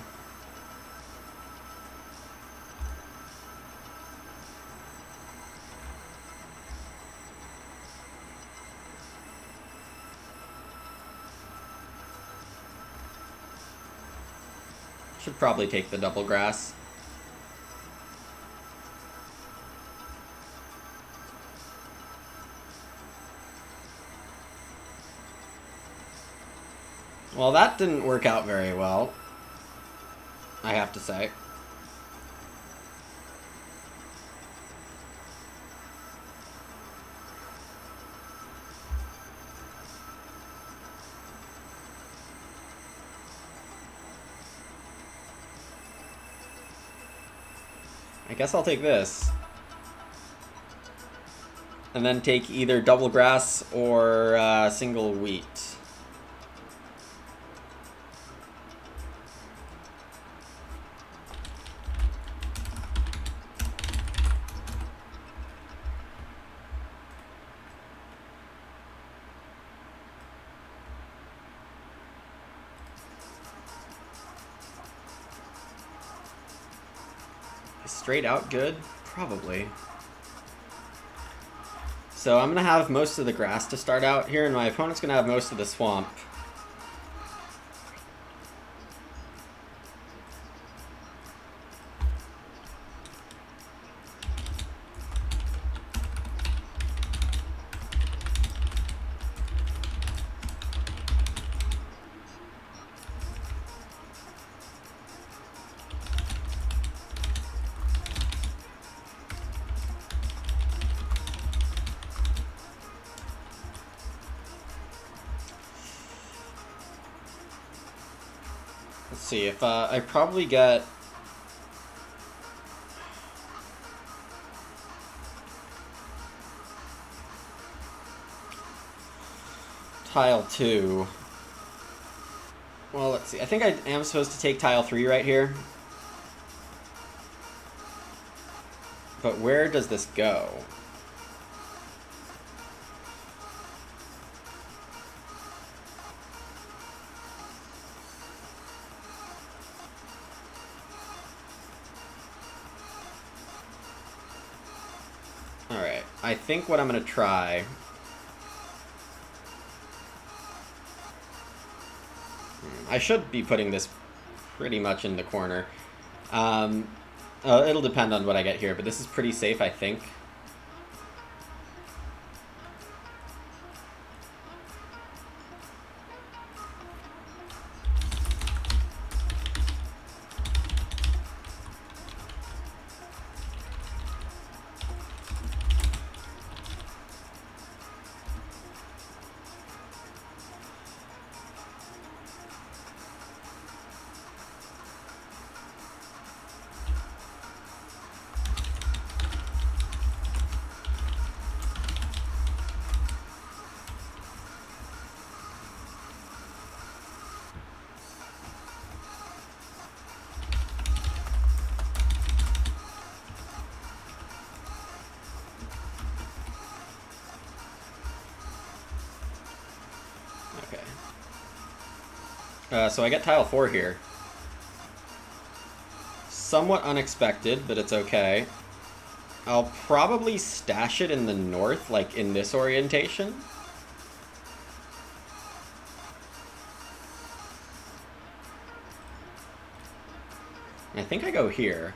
Should probably take the double grass. Well, that didn't work out very well, I have to say. I guess I'll take this. And then take either double grass or single wheat. Straight out good? Probably. So I'm going to have most of the grass to start out here, and my opponent's going to have most of the swamp. Let's see, if I probably get tile 2. Well, let's see. I think I am supposed to take tile 3 right here. But where does this go? Alright, I think what I'm going to try... I should be putting this pretty much in the corner. It'll depend on what I get here, but this is pretty safe, I think. So I get tile 4 here. Somewhat unexpected, but it's okay. I'll probably stash it in the north, like in this orientation. I think I go here.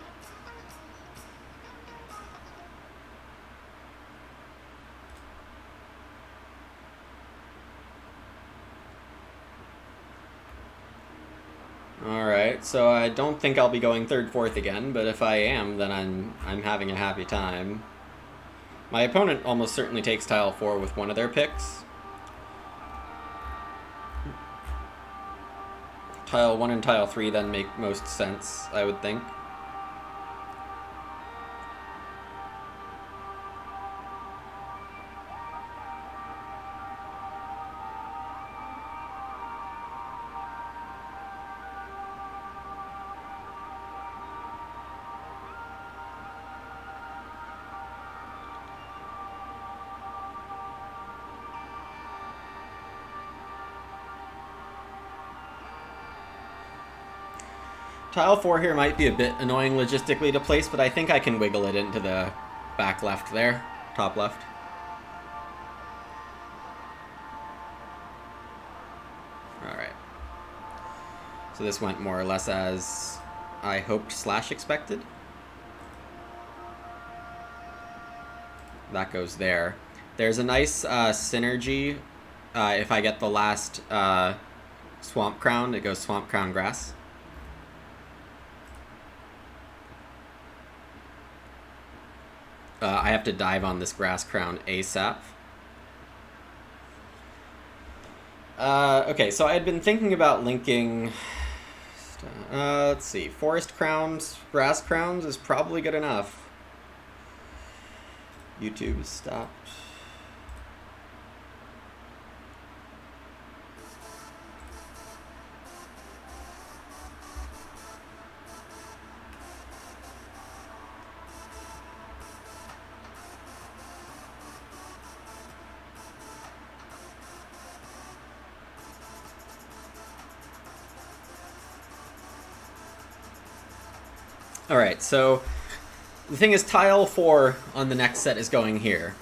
So I don't think I'll be going third, fourth again, but if I am, then I'm having a happy time. My opponent almost certainly takes tile 4 with one of their picks. Tile 1 and tile 3 then make most sense, I would think. Tile 4 here might be a bit annoying logistically to place, but I think I can wiggle it into the back left there, top left. Alright. So this went more or less as I hoped / expected. That goes there. There's a nice synergy if I get the last Swamp Crown. It goes Swamp Crown Grass. I have to dive on this Grass Crown ASAP. Okay, so I had been thinking about linking... let's see. Forest Crowns, Grass Crowns is probably good enough. YouTube is stopped. Alright, so the thing is tile 4 on the next set is going here.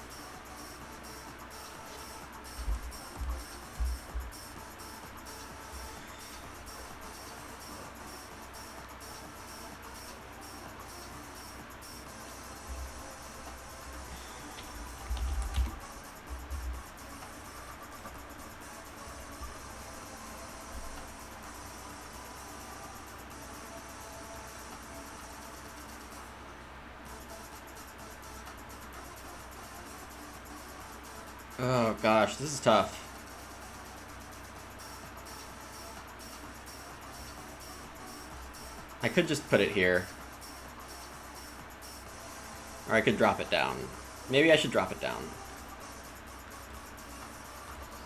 Oh gosh, this is tough. I could just put it here. Or I could drop it down. Maybe I should drop it down.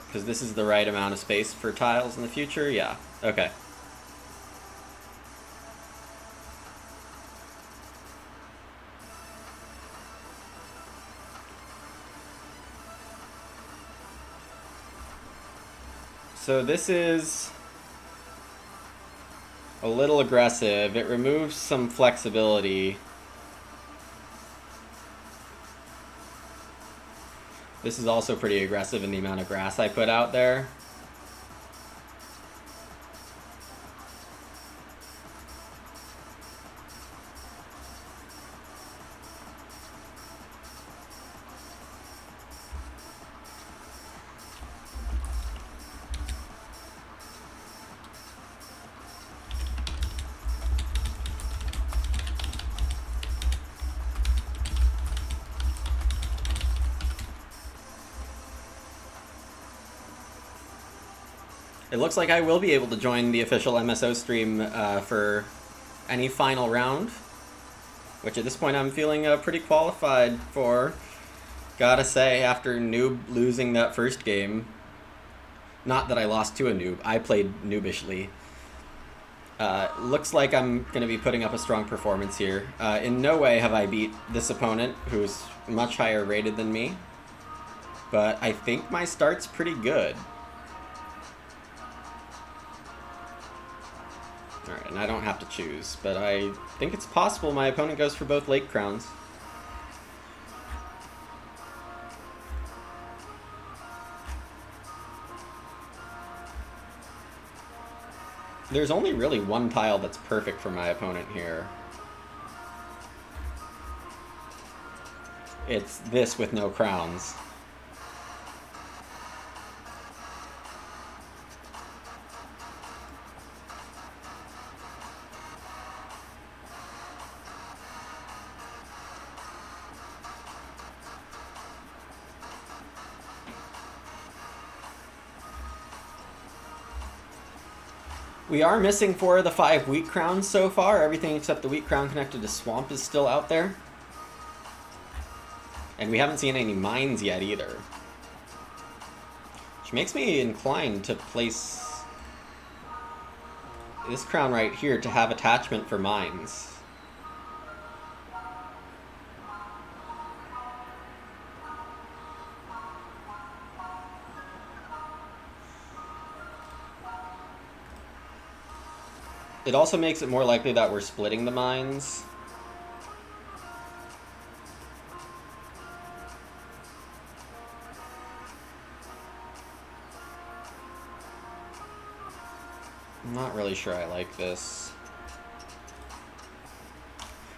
Because this is the right amount of space for tiles in the future? Yeah. Okay. So this is a little aggressive. It removes some flexibility. This is also pretty aggressive in the amount of grass I put out there. It looks like I will be able to join the official MSO stream for any final round, which at this point I'm feeling pretty qualified for. Gotta say, after Noob losing that first game, not that I lost to a noob, I played noobishly. Looks like I'm going to be putting up a strong performance here. In no way have I beat this opponent, who's much higher rated than me, but I think my start's pretty good. Alright, and I don't have to choose, but I think it's possible my opponent goes for both Lake Crowns. There's only really one tile that's perfect for my opponent here. It's this with no crowns. We are missing 4 of the 5 wheat crowns so far. Everything except the wheat crown connected to swamp is still out there. And we haven't seen any mines yet either. Which makes me inclined to place this crown right here to have attachment for mines. It also makes it more likely that we're splitting the mines. I'm not really sure I like this.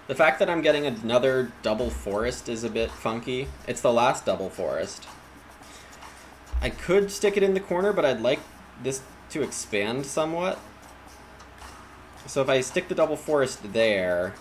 The fact that I'm getting another double forest is a bit funky. It's the last double forest. I could stick it in the corner, but I'd like this to expand somewhat. So if I stick the double forest there...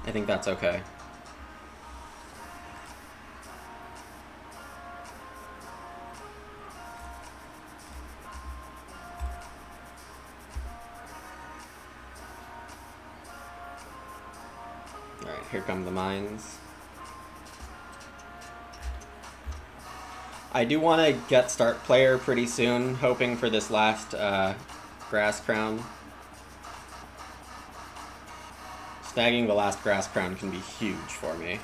I think that's okay. Alright, here come the mines. I do want to get start player pretty soon, hoping for this last grass crown. Snagging the last grass crown can be huge for me.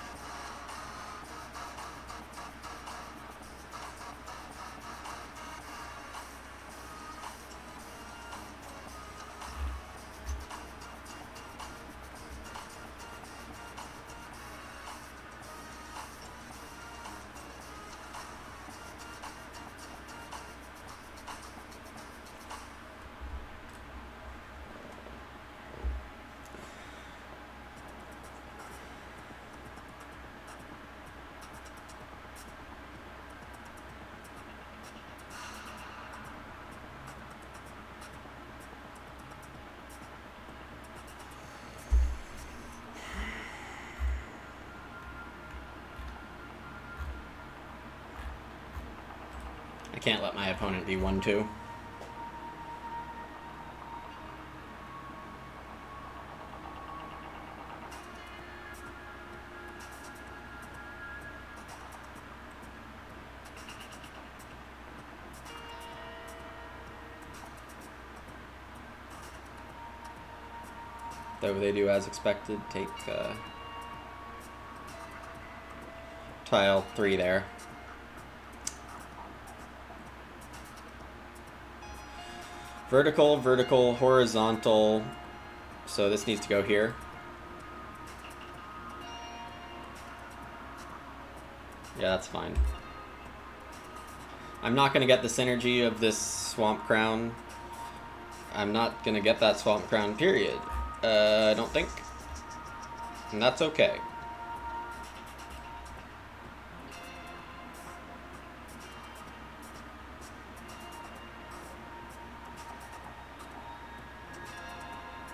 I can't let my opponent be 1-2. Though they do as expected, take tile 3 there. Vertical, vertical, horizontal. So this needs to go here. Yeah, that's fine. I'm not going to get the synergy of this swamp crown. I'm not going to get that swamp crown, period. I don't think. And that's okay.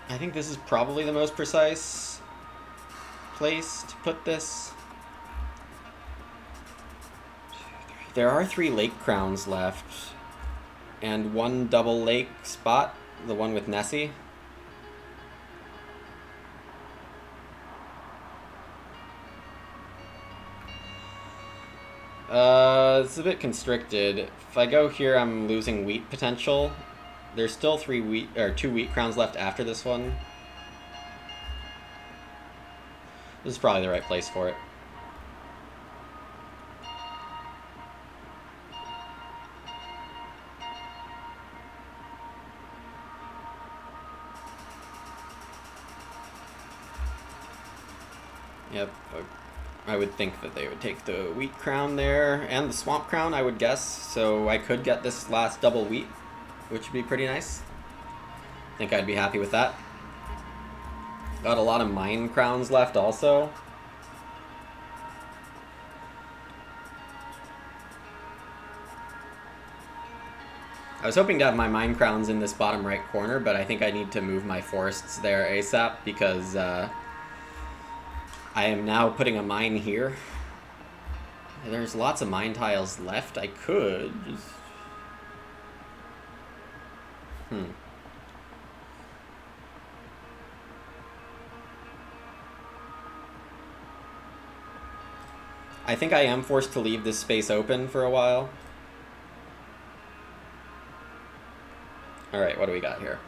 I think this is probably the most precise place to put this. There are 3 lake crowns left, and 1 double lake spot, the one with Nessie. It's a bit constricted. If I go here, I'm losing wheat potential. There's still 2 wheat crowns left after this one. This is probably the right place for it. Yep, I would think that they would take the wheat crown there, and the swamp crown, I would guess, so I could get this last double wheat, which would be pretty nice. I think I'd be happy with that. Got a lot of mine crowns left also. I was hoping to have my mine crowns in this bottom right corner, but I think I need to move my forests there ASAP because I am now putting a mine here. There's lots of mine tiles left. I could just... I think I am forced to leave this space open for a while. Alright, what do we got here?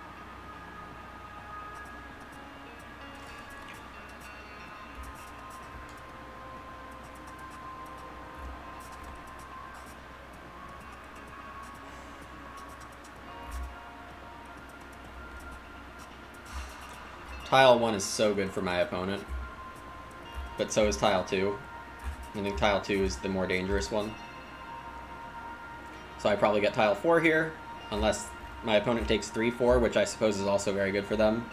Tile 1 is so good for my opponent, but so is Tile 2. I think Tile 2 is the more dangerous one. So I probably get Tile 4 here, unless my opponent takes 3-4, which I suppose is also very good for them.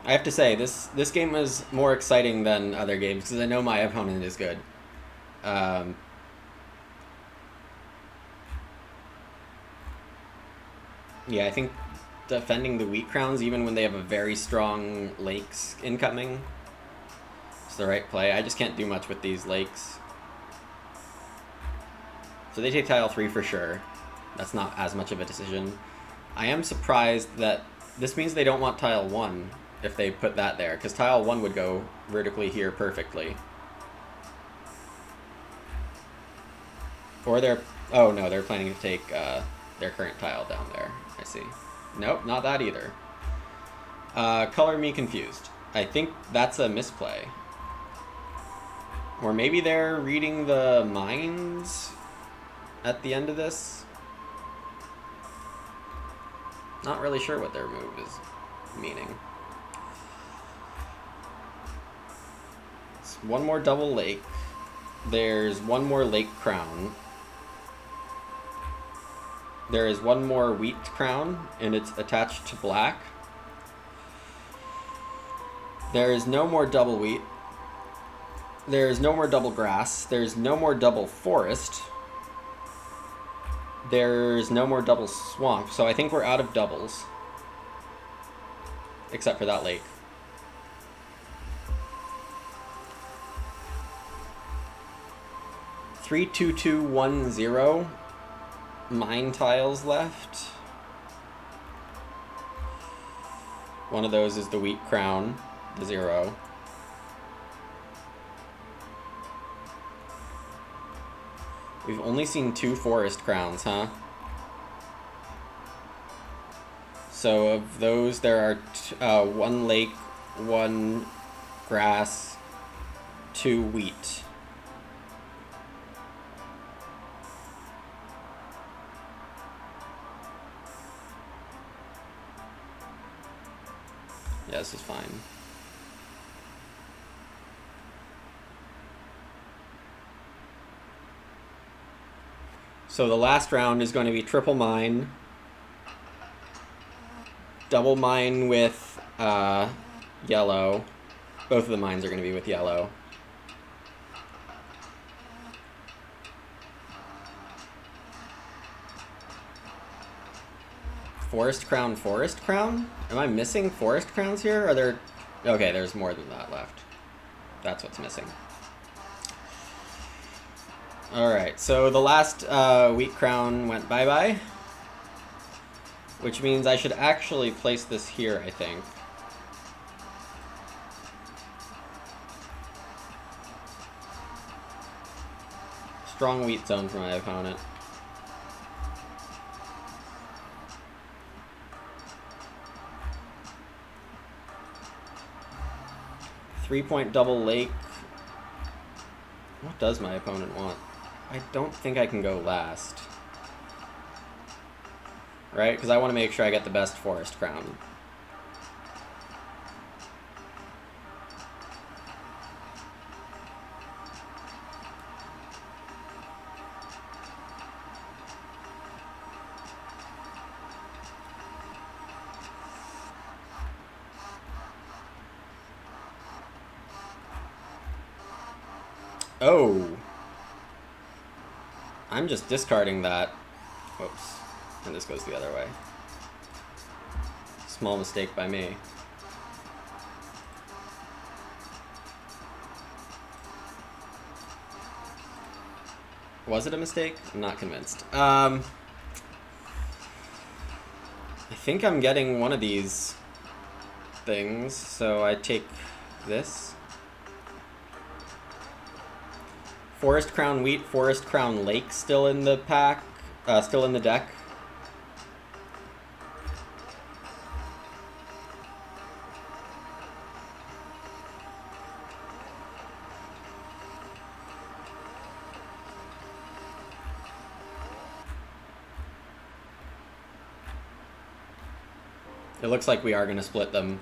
I have to say, this game was more exciting than other games, because I know my opponent is good. Yeah, I think defending the wheat crowns, even when they have a very strong lakes incoming, is the right play. I just can't do much with these lakes. So they take tile 3 for sure. That's not as much of a decision. I am surprised that this means they don't want tile 1 if they put that there, because tile 1 would go vertically here perfectly. Or they're... oh no, they're planning to take their current tile down there. I see. Nope, not that either. Color me confused. I think that's a misplay. Or maybe they're reading the mines at the end of this. Not really sure what their move is meaning. It's one more double lake. There's one more lake crown. There is one more wheat crown, and it's attached to black. There is no more double wheat. There is no more double grass. There's no more double forest. There's no more double swamp, so I think we're out of doubles. Except for that lake. Three, 2, 2, 1, 0. Mine tiles left. One of those is the wheat crown, the 0. We've only seen 2 forest crowns, huh? So of those, there are 1 lake, 1 grass, 2 wheat. Yeah, this is fine. So the last round is going to be triple mine. Double mine with yellow. Both of the mines are going to be with yellow. Forest crown, forest crown? Am I missing forest crowns here? Are there... okay, there's more than that left. That's what's missing. Alright, so the last wheat crown went bye-bye. Which means I should actually place this here, I think. Strong wheat zone for my opponent. Three-point double lake. What does my opponent want? I don't think I can go last. Right? Because I want to make sure I get the best forest crown. Oh. I'm just discarding that. Whoops. And this goes the other way. Small mistake by me. Was it a mistake? I'm not convinced. I think I'm getting one of these things, so I take this. Forest Crown Wheat, Forest Crown Lake still in the pack, still in the deck. It looks like we are going to split them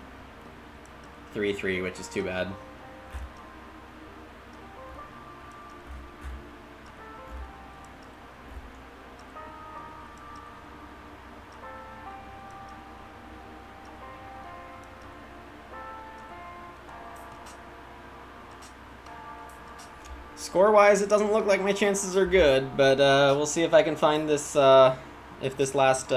3-3, which is too bad. Score-wise, it doesn't look like my chances are good, but we'll see if I can find this, if this last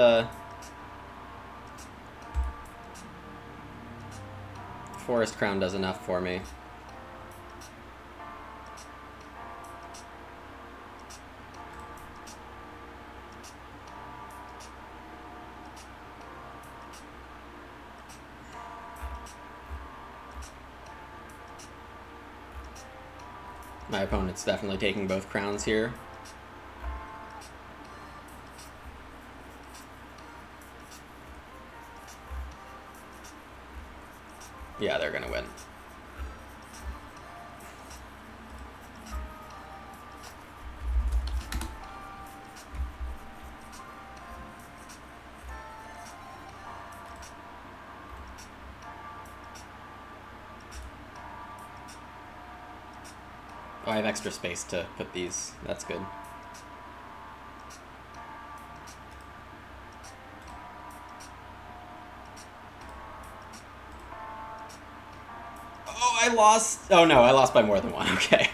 Forest Crown does enough for me. My opponent's definitely taking both crowns here. Yeah, they're gonna win. Oh, I have extra space to put these. That's good. Oh, I lost. Oh no, I lost by more than one. Okay.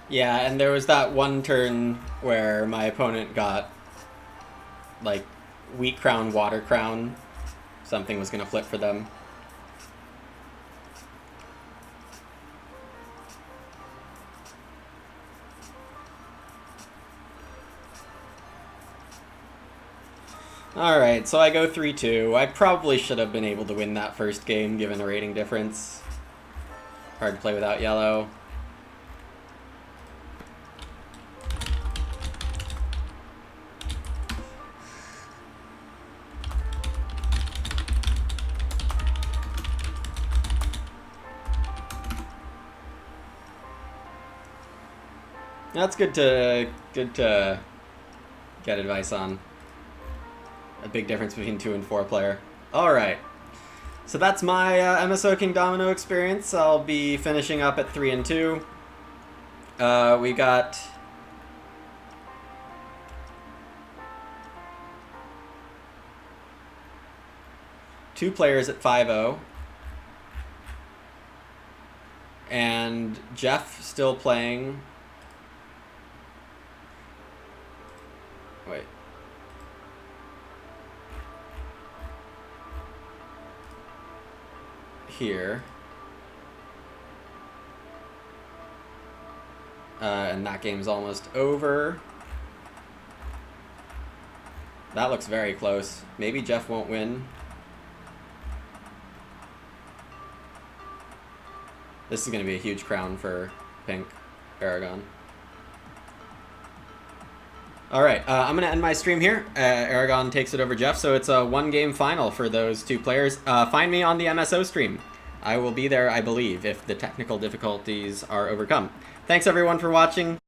Yeah, and there was that one turn where my opponent got, like, Wheat Crown, Water Crown. Something was going to flip for them. Alright, so I go 3-2. I probably should have been able to win that first game, given the rating difference. Hard to play without yellow. That's good to get advice on. A big difference between 2 and 4 player. Alright. So that's my MSO Kingdomino experience. I'll be finishing up at 3 and 2. We got two players at 5-0. And Jeff still playing. Wait. Here. And that game's almost over. That looks very close. Maybe Jeff won't win. This is going to be a huge crown for pink Aragon. Alright, I'm going to end my stream here. Aragon takes it over Jeff, so it's a 1-game final for those two players. Find me on the MSO stream. I will be there, I believe, if the technical difficulties are overcome. Thanks everyone for watching.